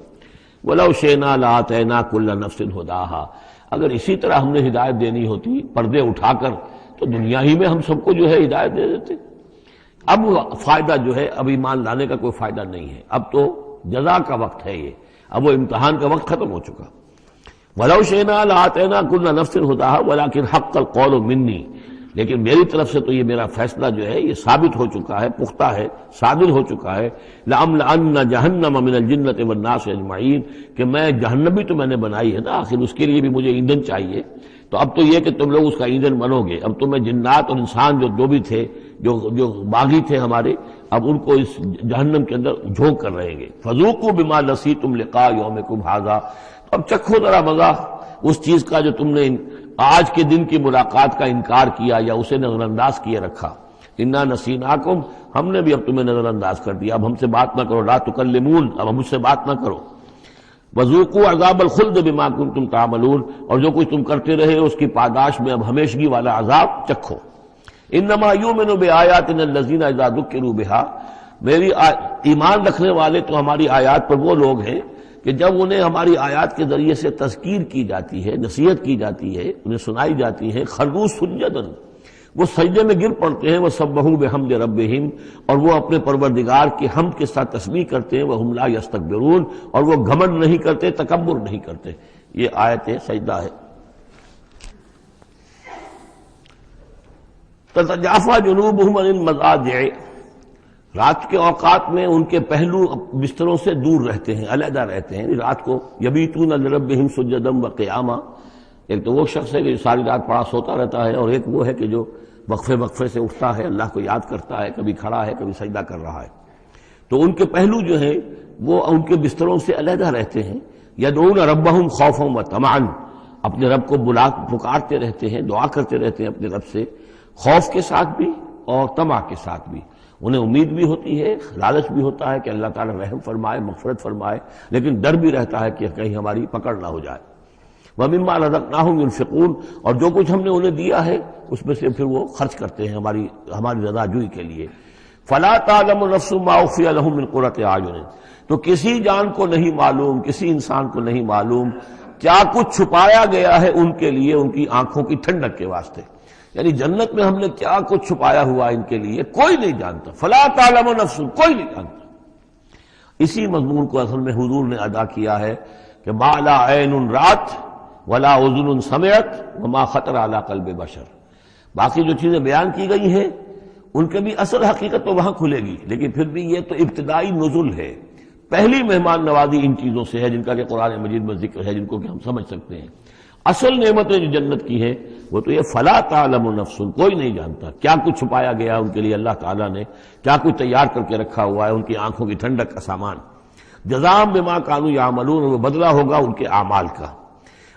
وَلَوْ شِئْنَا لَآتَيْنَا كُلَّ نَفْسٍ هُدَاهَا، اگر اسی طرح ہم نے ہدایت دینی ہوتی پردے اٹھا کر تو دنیا ہی میں ہم سب کو جو ہے ہدایت دے دیتے۔ اب فائدہ جو ہے اب ایمان لانے کا کوئی فائدہ نہیں ہے، اب تو جزا کا وقت ہے، یہ اب وہ امتحان کا وقت ختم ہو چکا۔ وَلَوْ شِئْنَا لَآتَيْنَا كُلَّ نَفْسٍ هُدَاهَا وَلَكِنْ حَقَّ الْقَوْلُ مِنِّي، لیکن میری طرف سے تو یہ میرا فیصلہ جو ہے یہ ثابت ہو چکا ہے، پختہ ہے، صادر ہو چکا ہے، لَأَمْلَأَنَّ جَهَنَّمَ مِنَ الْجِنَّةِ وَالنَّاسِ أَجْمَعِينَ، کہ میں جہنم بھی تو میں نے بنائی ہے نا، آخر اس کے لیے بھی مجھے ایندھن چاہیے، تو اب تو یہ کہ تم لوگ اس کا ایندھن بنو گے، اب تو میں جنات اور انسان جو بھی تھے، جو باغی تھے ہمارے، اب ان کو اس جہنم کے اندر جھونک کر رہیں گے، فَذُوقُوا بِمَا نَسِيتُمْ لِقَاءَ يَوْمِكُمْ هَذَا، اب چکھو ذرا مزہ اس چیز کا جو تم نے آج کے دن کی ملاقات کا انکار کیا یا اسے نظر انداز کیے رکھا، انا نسیناکم، ہم نے بھی اب تمہیں نظر انداز کر دیا، اب ہم سے بات نہ کرو، لا تکلمون، اب ہم مجھ سے بات نہ کرو، وذوقوا عذاب الخلد بما کنتم تعملون، اور جو کچھ تم کرتے رہے اس کی پاداش میں اب ہمیشگی والا عذاب چکھو۔ انما یؤمن بآیاتنا الذین اذا ذکروا بها، میری ایمان رکھنے والے تو ہماری آیات پر وہ لوگ ہیں کہ جب انہیں ہماری آیات کے ذریعے سے تذکیر کی جاتی ہے، نصیحت کی جاتی ہے، انہیں سنائی جاتی ہے، خروا سجدا، وہ سجدے میں گر پڑتے ہیں، وہ سبحوا بحمد ربہم، اور وہ اپنے پروردگار کی حمد کے ساتھ تسبیح کرتے ہیں، وہم لا یستکبرون، اور وہ گھمنڈ نہیں کرتے، تکبر نہیں کرتے۔ یہ آیت سجدہ ہے۔ تتجافی جنوبہم عن المضاجع، رات کے اوقات میں ان کے پہلو بستروں سے دور رہتے ہیں، علیحدہ رہتے ہیں، رات کو یبیتون لربہم سجدا وقیاما، ایک تو وہ شخص ہے کہ ساری رات پڑا سوتا رہتا ہے، اور ایک وہ ہے کہ جو وقفے سے اٹھتا ہے، اللہ کو یاد کرتا ہے، کبھی کھڑا ہے کبھی سجدہ کر رہا ہے، تو ان کے پہلو جو ہیں وہ ان کے بستروں سے علیحدہ رہتے ہیں، یدعون ربہم خوفا وطمعا، اپنے رب کو پکارتے رہتے ہیں، دعا کرتے رہتے ہیں اپنے رب سے، خوف کے ساتھ بھی اور طمع کے ساتھ بھی، انہیں امید بھی ہوتی ہے، لالچ بھی ہوتا ہے کہ اللہ تعالیٰ رحم فرمائے، مغفرت فرمائے، لیکن ڈر بھی رہتا ہے کہ کہیں ہماری پکڑ نہ ہو جائے۔ وَمِمَّا رَزَقْنَاهُمْ يُنْفِقُونَ، اور جو کچھ ہم نے انہیں دیا ہے اس میں سے پھر وہ خرچ کرتے ہیں ہماری رضا جوئی کے لیے۔ فَلَا تَعْلَمُ نَفْسٌ مَّا أُخْفِيَ لَهُم مِّن قُرَّةِ أَعْيُنٍ، تو کسی جان کو نہیں معلوم، کسی انسان کو نہیں معلوم کیا کچھ چھپایا گیا ہے ان کے لیے ان کی آنکھوں کی ٹھنڈک کے واسطے، یعنی جنت میں ہم نے کیا کچھ چھپایا ہوا ان کے لیے کوئی نہیں جانتا، فَلَا تَعْلَمُ نَفْسٌ، کوئی نہیں جانتا۔ اسی مضمون کو اصل میں حضور نے ادا کیا ہے کہ مَا لَا عَيْنٌ رَأَتْ وَلَا أُذُنٌ سَمِعَتْ وَمَا خَطَرَ عَلَىٰ قَلْبِ بَشَرٍ، باقی جو چیزیں بیان کی گئی ہیں ان کے بھی اصل حقیقت تو وہاں کھلے گی، لیکن پھر بھی یہ تو ابتدائی نزول ہے، پہلی مہمان نوازی ان چیزوں سے ہے جن کا کہ قرآن مجید میں ذکر ہے، جن کو کہ ہم سمجھ سکتے ہیں۔ اصل نعمتیں جو جنت کی ہیں وہ تو یہ فلا تعلم نفس، کوئی نہیں جانتا کیا کچھ چھپایا گیا ان کے لیے، اللہ تعالیٰ نے کیا کچھ تیار کر کے رکھا ہوا ہے ان کی آنکھوں کی ٹھنڈک کا سامان۔ جزاء بما كانوا يعملون، وہ بدلہ ہوگا ان کے اعمال کا۔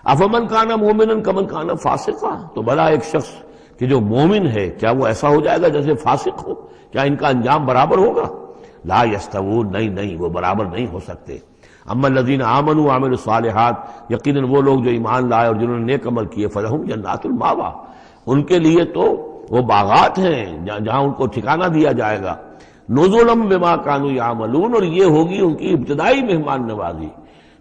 افمن کان مومنا کمن کان فاسقا، تو بھلا ایک شخص کہ جو مومن ہے کیا وہ ایسا ہو جائے گا جیسے فاسق ہو؟ کیا ان کا انجام برابر ہوگا؟ لا یستوون، نہیں وہ برابر نہیں ہو سکتے۔ اما الذین آمنوا وعملوا الصالحات، یقیناً وہ لوگ جو ایمان لائے اور جنہوں نے نیک عمل کیے، فلہم جنات الماوا، ان کے لیے تو وہ باغات ہیں جہاں ان کو ٹھکانہ دیا جائے گا۔ نزلا بما كانوا يعملون، اور یہ ہوگی ان کی ابتدائی مہمان نوازی۔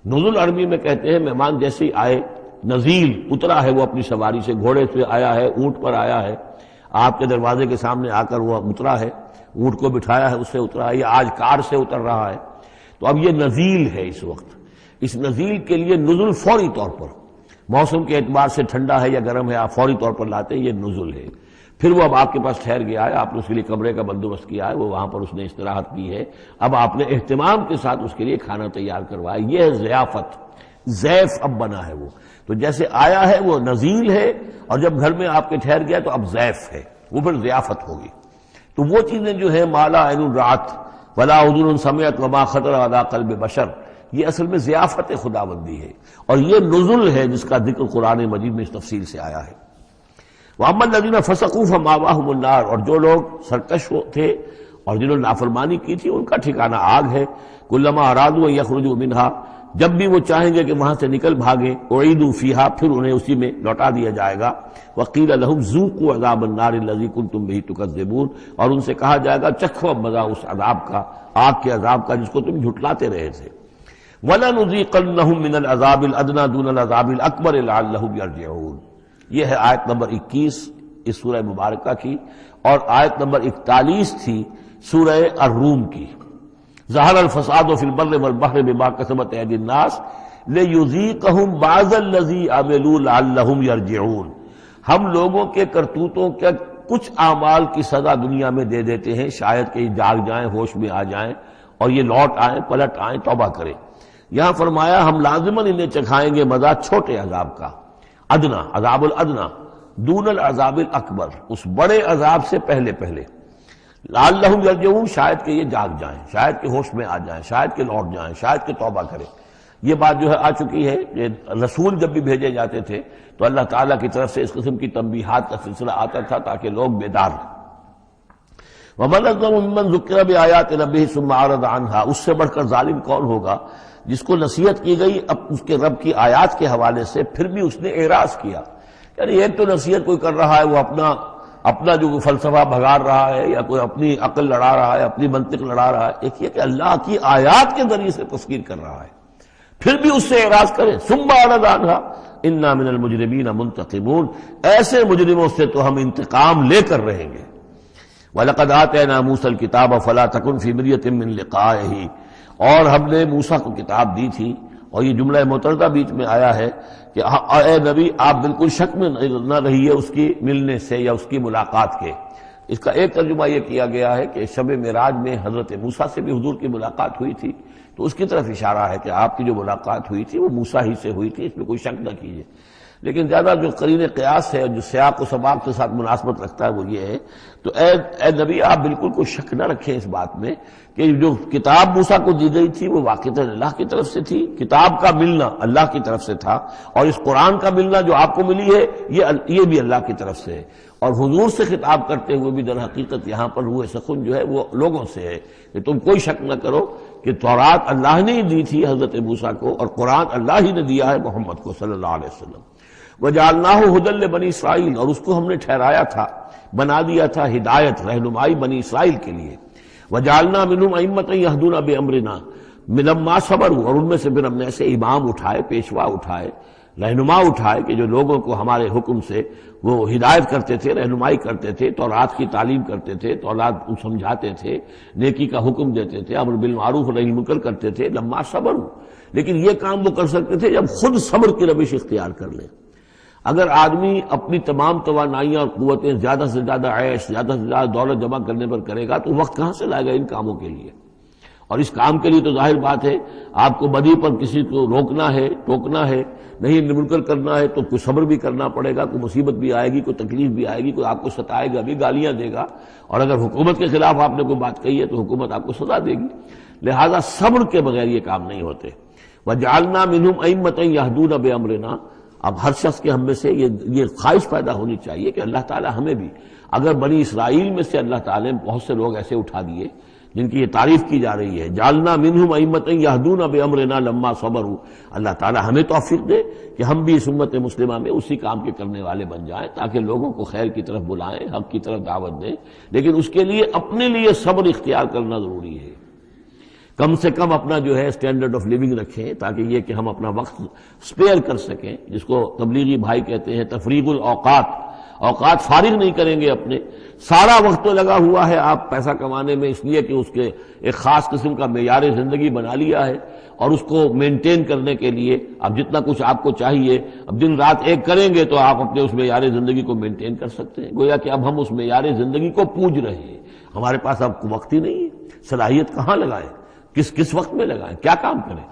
نزل عربی میں کہتے ہیں مہمان جیسے آئے، نزیل اترا ہے وہ اپنی سواری سے، گھوڑے سے آیا ہے، اونٹ پر آیا ہے، آپ کے دروازے کے سامنے آ کر وہ اترا ہے، اونٹ کو بٹھایا ہے، اس سے اترا ہے، یا آج کار سے اتر رہا ہے، تو اب یہ نزیل ہے اس وقت۔ اس نزیل کے لیے نزل فوری طور پر، موسم کے اعتبار سے ٹھنڈا ہے یا گرم ہے، آپ فوری طور پر لاتے ہیں، یہ نزل ہے۔ پھر وہ اب آپ کے پاس ٹھہر گیا ہے، آپ نے اس کے لیے کمرے کا بندوبست کیا ہے، وہ وہاں پر اس نے استراحت کی ہے، اب آپ نے اہتمام کے ساتھ اس کے لیے کھانا تیار کروایا، یہ ہے ضیافت، ضیف اب بنا ہے وہ، تو جیسے آیا ہے وہ نزیل ہے، اور جب گھر میں آپ کے ٹھہر گیا تو اب ضیف ہے، وہ پھر ضیافت ہوگی۔ تو وہ چیزیں جو ہیں مالا عین رات ولا اذن سمعت وما خطر علی قلب بشر، یہ اصل میں ضیافت خداوندی ہے، اور یہ نزل ہے جس کا ذکر قرآن مجید میں اس تفصیل سے آیا ہے۔ وَأَمَّا الَّذِينَ فَسَقُوا فَمَأْوَاهُمُ النَّارُ، اور جو لوگ سرکش تھے اور جنہوں نے نافرمانی کی تھی ان کا ٹھکانہ آگ ہے۔ كُلَّمَا أَرَادُوا أَن يَخْرُجُوا مِنْهَا، جب بھی وہ چاہیں گے کہ وہاں سے نکل بھاگیں، اُعِيدُوا فِيهَا، پھر انہیں اسی میں لوٹا دیا جائے گا۔ وَقِيلَ لَهُمْ ذُوقُوا عَذَابَ النَّارِ الَّذِي كُنتُمْ بِهِ تُكَذِّبُونَ، اور ان سے کہا جائے گا چکھو اب مزہ اس عذاب کا، آگ کے عذاب کا جس کو تم جھٹلاتے رہے تھے۔ وَلَنُذِيقَنَّهُم مِّنَ الْعَذَابِ الْأَدْنَىٰ دُونَ الْعَذَابِ الْأَكْبَرِ لَعَلَّهُمْ يَرْجِعُونَ۔ یہ ہے آیت نمبر 21 اس سورہ مبارکہ کی، اور آیت نمبر 41 تھی سورہ الروم کی۔ ظہر الفساد فی البر والبحر بما کسبت ایدی الناس لیذیقہم بعض الذی عملوا لعلہم یرجعون۔ ہم لوگوں کے کرتوتوں کے کچھ اعمال کی سزا دنیا میں دے دیتے ہیں، شاید کہ یہ جاگ جائیں، ہوش میں آ جائیں اور یہ لوٹ آئیں، پلٹ آئیں، توبہ کریں۔ یہاں فرمایا ہم لازماً انہیں چکھائیں گے مزہ چھوٹے عذاب کا، ادنا، عذاب الادنا، دون العذاب الاکبر، اس بڑے عذاب سے پہلے پہلے، لعلہم یرجعون، شاید کہ یہ جاگ جائیں، شاید کہ ہوش میں آ جائیں، شاید کہ لوٹ جائیں، شاید کہ توبہ کریں۔ یہ بات جو ہے آ چکی ہے کہ رسول جب بھی بھیجے جاتے تھے تو اللہ تعالیٰ کی طرف سے اس قسم کی تنبیہات کا سلسلہ آتا تھا تاکہ لوگ بیدار رہیں۔ وَمَنْ أَظْلَمُ مِمَّنْ ذُكِّرَ بِآيَاتِ رَبِّهِ ثُمَّ أَعْرَضَ عَنْهَا، اس سے بڑھ کر ظالم کون ہوگا جس کو نصیحت کی گئی اب اس کے رب کی آیات کے حوالے سے پھر بھی اس نے اعراض کیا۔ یعنی ایک تو نصیحت کوئی کر رہا ہے، وہ اپنا جو فلسفہ بھگار رہا ہے یا کوئی اپنی عقل لڑا رہا ہے، اپنی منطق لڑا رہا ہے، ایک یہ کہ اللہ کی آیات کے ذریعے سے تذکیر کر رہا ہے، پھر بھی اس سے اعراض کرے۔ ثم اعرض عنها انا من المجرمین منتقمون، ایسے مجرموں سے تو ہم انتقام لے کر رہیں گے۔ وَلَقَدْ آتَيْنَا مُوسَى الْكِتَابَ فَلَا تَكُنْ فِي مِرْيَةٍ مِّن لِقَائِهِ، اور ہم نے موسیٰ کو کتاب دی تھی، اور یہ جملہ متردہ بیچ میں آیا ہے کہ اے نبی آپ بالکل شک میں نہ رہیے اس کی ملنے سے یا اس کی ملاقات کے۔ اس کا ایک ترجمہ یہ کیا گیا ہے کہ شب معراج میں حضرت موسیٰ سے بھی حضور کی ملاقات ہوئی تھی، تو اس کی طرف اشارہ ہے کہ آپ کی جو ملاقات ہوئی تھی وہ موسیٰ ہی سے ہوئی تھی، اس میں کوئی شک نہ کیجیے۔ لیکن زیادہ جو قرین قیاس ہے اور جو سیاق و سباق کے ساتھ مناسبت رکھتا ہے وہ یہ ہے، تو اے نبی آپ بالکل کوئی شک نہ رکھیں اس بات میں کہ جو کتاب موسیٰ کو دی گئی تھی وہ واقعتاً اللہ کی طرف سے تھی، کتاب کا ملنا اللہ کی طرف سے تھا، اور اس قرآن کا ملنا جو آپ کو ملی ہے یہ بھی اللہ کی طرف سے ہے۔ اور حضور سے خطاب کرتے ہوئے بھی در حقیقت یہاں پر روح سخن جو ہے وہ لوگوں سے ہے کہ تم کوئی شک نہ کرو کہ تورات اللہ نے ہی دی تھی حضرت موسیٰ کو، اور قرآن اللہ ہی نے دیا ہے محمد کو صلی اللہ علیہ وسلم۔ وَجَعَلْنَاهُ هُدًى لِبَنِي اسرائیل، اور اس کو ہم نے ٹھہرایا تھا، بنا دیا تھا ہدایت، رہنمائی بنی اسرائیل کے لیے۔ وَجَعَلْنَا مِنْهُمْ أَئِمَّةً يَهْدُونَ بِأَمْرِنَا لَمَّا صَبَرُوا، اور ان میں سے پھر ہم نے ایسے امام اٹھائے، پیشوا اٹھائے، رہنما اٹھائے کہ جو لوگوں کو ہمارے حکم سے وہ ہدایت کرتے تھے، رہنمائی کرتے تھے، تورات کی تعلیم کرتے تھے، تورات سمجھاتے تھے، نیکی کا حکم دیتے تھے، امر بالمعروف و نہی عن المنکر کرتے تھے، لما صبروا، لیکن یہ کام وہ کر سکتے تھے جب خود صبر کی روش اختیار کر لیں۔ اگر آدمی اپنی تمام توانائیاں اور قوتیں زیادہ سے زیادہ عیش، زیادہ سے زیادہ دولت جمع کرنے پر کرے گا تو وقت کہاں سے لائے گا ان کاموں کے لیے؟ اور اس کام کے لیے تو ظاہر بات ہے آپ کو بدی پر کسی کو روکنا ہے، ٹوکنا ہے، نہیں منکر کرنا ہے تو کوئی صبر بھی کرنا پڑے گا، کوئی مصیبت بھی آئے گی، کوئی تکلیف بھی آئے گی، کوئی آپ کو ستائے گا بھی، گالیاں دے گا، اور اگر حکومت کے خلاف آپ نے کوئی بات کہی ہے تو حکومت آپ کو سزا دے گی۔ لہذا صبر کے بغیر یہ کام نہیں ہوتے۔ وَجَعَلْنَا مِنْهُمْ أَئِمَّةً يَهْدُونَ بِأَمْرِنَا، اب ہر شخص کے ہم میں سے یہ خواہش پیدا ہونی چاہیے کہ اللہ تعالیٰ ہمیں بھی، اگر بنی اسرائیل میں سے اللہ تعالیٰ نے بہت سے لوگ ایسے اٹھا دیے جن کی یہ تعریف کی جا رہی ہے، جعلنا منہم ائمۃ یہدون بامرنا لما صبروا، اللہ تعالیٰ ہمیں توفیق دے کہ ہم بھی اس امت مسلمہ میں اسی کام کے کرنے والے بن جائیں تاکہ لوگوں کو خیر کی طرف بلائیں، حق کی طرف دعوت دیں، لیکن اس کے لیے اپنے لیے صبر اختیار کرنا ضروری ہے۔ کم سے کم اپنا جو ہے اسٹینڈرڈ آف لیونگ رکھیں تاکہ یہ کہ ہم اپنا وقت سپیئر کر سکیں، جس کو تبلیغی بھائی کہتے ہیں تفریغ الاوقات، اوقات فارغ نہیں کریں گے اپنے، سارا وقت تو لگا ہوا ہے آپ پیسہ کمانے میں، اس لیے کہ اس کے ایک خاص قسم کا معیار زندگی بنا لیا ہے، اور اس کو مینٹین کرنے کے لیے اب جتنا کچھ آپ کو چاہیے اب دن رات ایک کریں گے تو آپ اپنے اس معیار زندگی کو مینٹین کر سکتے ہیں۔ گویا کہ اب ہم اس معیار زندگی کو پوج رہے ہیں، ہمارے پاس اب وقت ہی نہیں ہے، صلاحیت کہاں لگائیں، کس وقت میں لگائیں، کیا کام کریں۔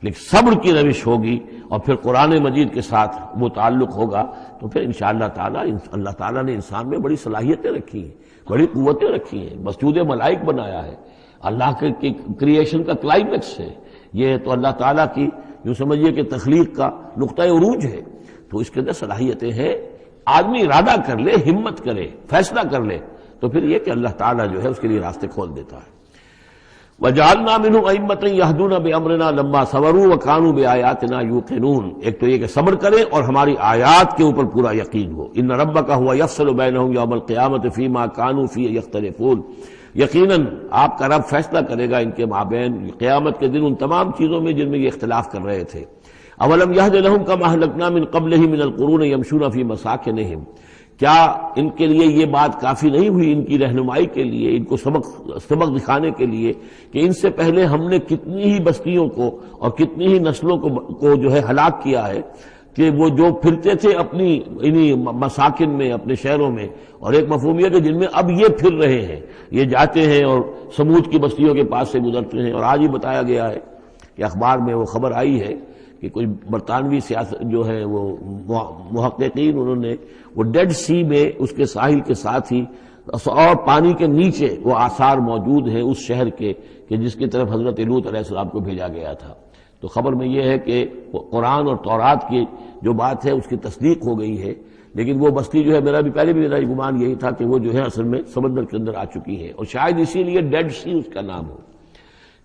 لیکن صبر کی روش ہوگی اور پھر قرآن مجید کے ساتھ وہ تعلق ہوگا تو پھر انشاءاللہ تعالیٰ اللہ تعالیٰ نے انسان میں بڑی صلاحیتیں رکھی ہیں، بڑی قوتیں رکھی ہیں، مسجود ملائک بنایا ہے، اللہ کے کریشن کا کلائمیکس ہے، یہ تو اللہ تعالیٰ کی یوں سمجھیے کہ تخلیق کا نقطۂ عروج ہے، تو اس کے اندر صلاحیتیں ہیں. آدمی ارادہ کر لے، ہمت کرے، فیصلہ کر لے، تو پھر یہ کہ اللہ تعالیٰ جو ہے اس کے لیے راستے کھول دیتا ہے. وَجَعَلْنَا مِنْهُمْ أَئِمَّةً يَهْدُونَ بِأَمْرِنَا لَمَّا صَبَرُوا وَكَانُوا بِآيَاتِنَا يُوقِنُونَ. ایک تو یہ کہ صبر کرے اور ہماری آیات کے اوپر پورا یقین ہو. إِنَّ رَبَّكَ هُوَ يَفْصِلُ بَيْنَهُمْ يَوْمَ الْقِيَامَةِ فِيمَا كَانُوا فِيهِ يَخْتَلِفُونَ. یقیناً آپ کا رب فیصلہ کرے گا ان کے مابین قیامت کے دن ان تمام چیزوں میں جن میں یہ اختلاف کر رہے تھے. اولم یہد لہم کما اہلکنا من قبلہم من القرون یمشون فی مساکنہم. کیا ان کے لیے یہ بات کافی نہیں ہوئی ان کی رہنمائی کے لیے، ان کو سبق دکھانے کے لیے کہ ان سے پہلے ہم نے کتنی ہی بستیوں کو اور کتنی ہی نسلوں کو جو ہے ہلاک کیا ہے کہ وہ جو پھرتے تھے اپنی انہی مساکن میں، اپنے شہروں میں، اور ایک مفہوم یہ کہ جن میں اب یہ پھر رہے ہیں، یہ جاتے ہیں اور سمود کی بستیوں کے پاس سے گزرتے ہیں. اور آج ہی بتایا گیا ہے کہ اخبار میں وہ خبر آئی ہے کہ کوئی برطانوی سیاست جو ہے وہ محققین، انہوں نے وہ ڈیڈ سی میں اس کے ساحل کے ساتھ ہی اور پانی کے نیچے وہ آثار موجود ہیں اس شہر کے کہ جس کی طرف حضرت لوط علیہ السلام کو بھیجا گیا تھا. تو خبر میں یہ ہے کہ قرآن اور تورات کی جو بات ہے اس کی تصدیق ہو گئی ہے، لیکن وہ بستی جو ہے پہلے بھی میرا گمان یہی تھا کہ وہ جو ہے اصل میں سمندر کے اندر آ چکی ہے، اور شاید اسی لیے ڈیڈ سی اس کا نام ہو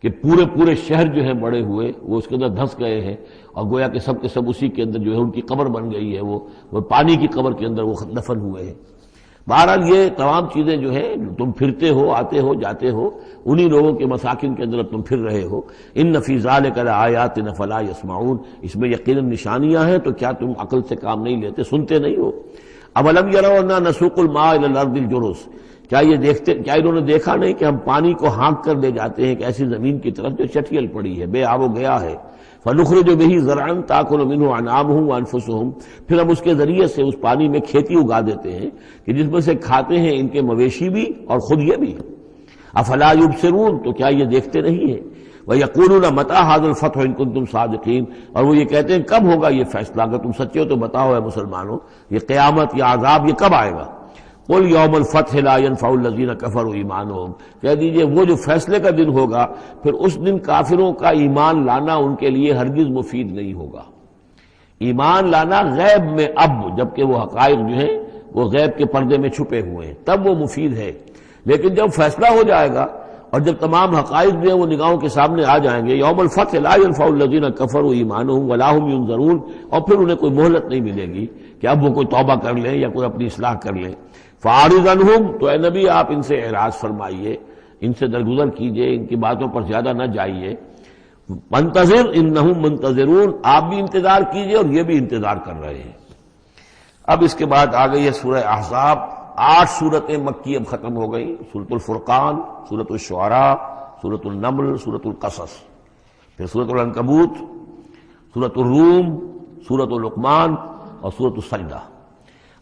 کہ پورے شہر جو ہیں بڑے ہوئے وہ اس کے اندر دھنس گئے ہیں، اور گویا کہ سب کے سب اسی کے اندر جو ہے ان کی قبر بن گئی ہے، وہ پانی کی قبر کے اندر وہ دفن ہوئے ہیں. بہرحال یہ تمام چیزیں جو ہے تم پھرتے ہو، آتے ہو، جاتے ہو، انہی لوگوں کے مساکن کے اندر تم پھر رہے ہو. ان فی ذلک لآیات فلا یسمعون. اس میں یقیناً نشانیاں ہیں، تو کیا تم عقل سے کام نہیں لیتے، سنتے نہیں ہو؟ اولم یروا انا نسوق الماء الى الارض الجرز. کیا انہوں نے دیکھا نہیں کہ ہم پانی کو ہانک کر لے جاتے ہیں ایک ایسی زمین کی طرف جو چٹیل پڑی ہے، بے آب و گیا ہے. فنخرج به زرعا تاكل منه انعامهم وانفسهم. پھر ہم اس کے ذریعے سے اس پانی میں کھیتی اگا دیتے ہیں کہ جس میں سے کھاتے ہیں ان کے مویشی بھی اور خود یہ بھی. افلا يبصرون. تو کیا یہ دیکھتے نہیں ہیں؟ وَيَقُولُونَ مَتَىٰ هَٰذَا الْفَتْحُ إِن كُنتُمْ صَادِقِينَ. اور وہ یہ کہتے ہیں کب ہوگا یہ فیصلہ، اگر تم سچے ہو تو بتاؤ اے مسلمانوں، یہ قیامت یا عذاب یہ کب آئے گا؟ قُلْ يَوْمُ الْفَتْحِ لَا يَنفَعُ الَّذِينَ كَفَرُوا إِيمَانُهُمْ. کہہ دیجئے وہ جو فیصلے کا دن ہوگا پھر اس دن کافروں کا ایمان لانا ان کے لیے ہرگز مفید نہیں ہوگا. ایمان لانا غیب میں اب، جبکہ وہ حقائق جو ہیں وہ غیب کے پردے میں چھپے ہوئے ہیں، تب وہ مفید ہے. لیکن جب فیصلہ ہو جائے گا اور جب تمام حقائق جو ہیں وہ نگاہوں کے سامنے آ جائیں گے، یوم الفتح لا ينفع الذین کفروا ایمانہم ولا هم ينظرون. اور پھر انہیں کوئی مہلت نہیں ملے گی کہ اب وہ کوئی توبہ کر لیں یا کوئی اپنی اصلاح کر لیں. فاعرض عنہم. تو اے نبی آپ ان سے اعراض فرمائیے، ان سے درگزر کیجئے، ان کی باتوں پر زیادہ نہ جائیے. منتظر انہم منتظرون. آپ بھی انتظار کیجئے اور یہ بھی انتظار کر رہے ہیں. اب اس کے بعد آ گئی ہے سورہ احزاب. 8 سورتیں مکی اب ختم ہو گئی. سورۃ الفرقان، سورۃ الشعراء، سورۃ النمل، سورۃ القصص، پھر سورۃ العنکبوت، سورۃ الروم، سورۃ لقمان اور سورۃ السجدہ.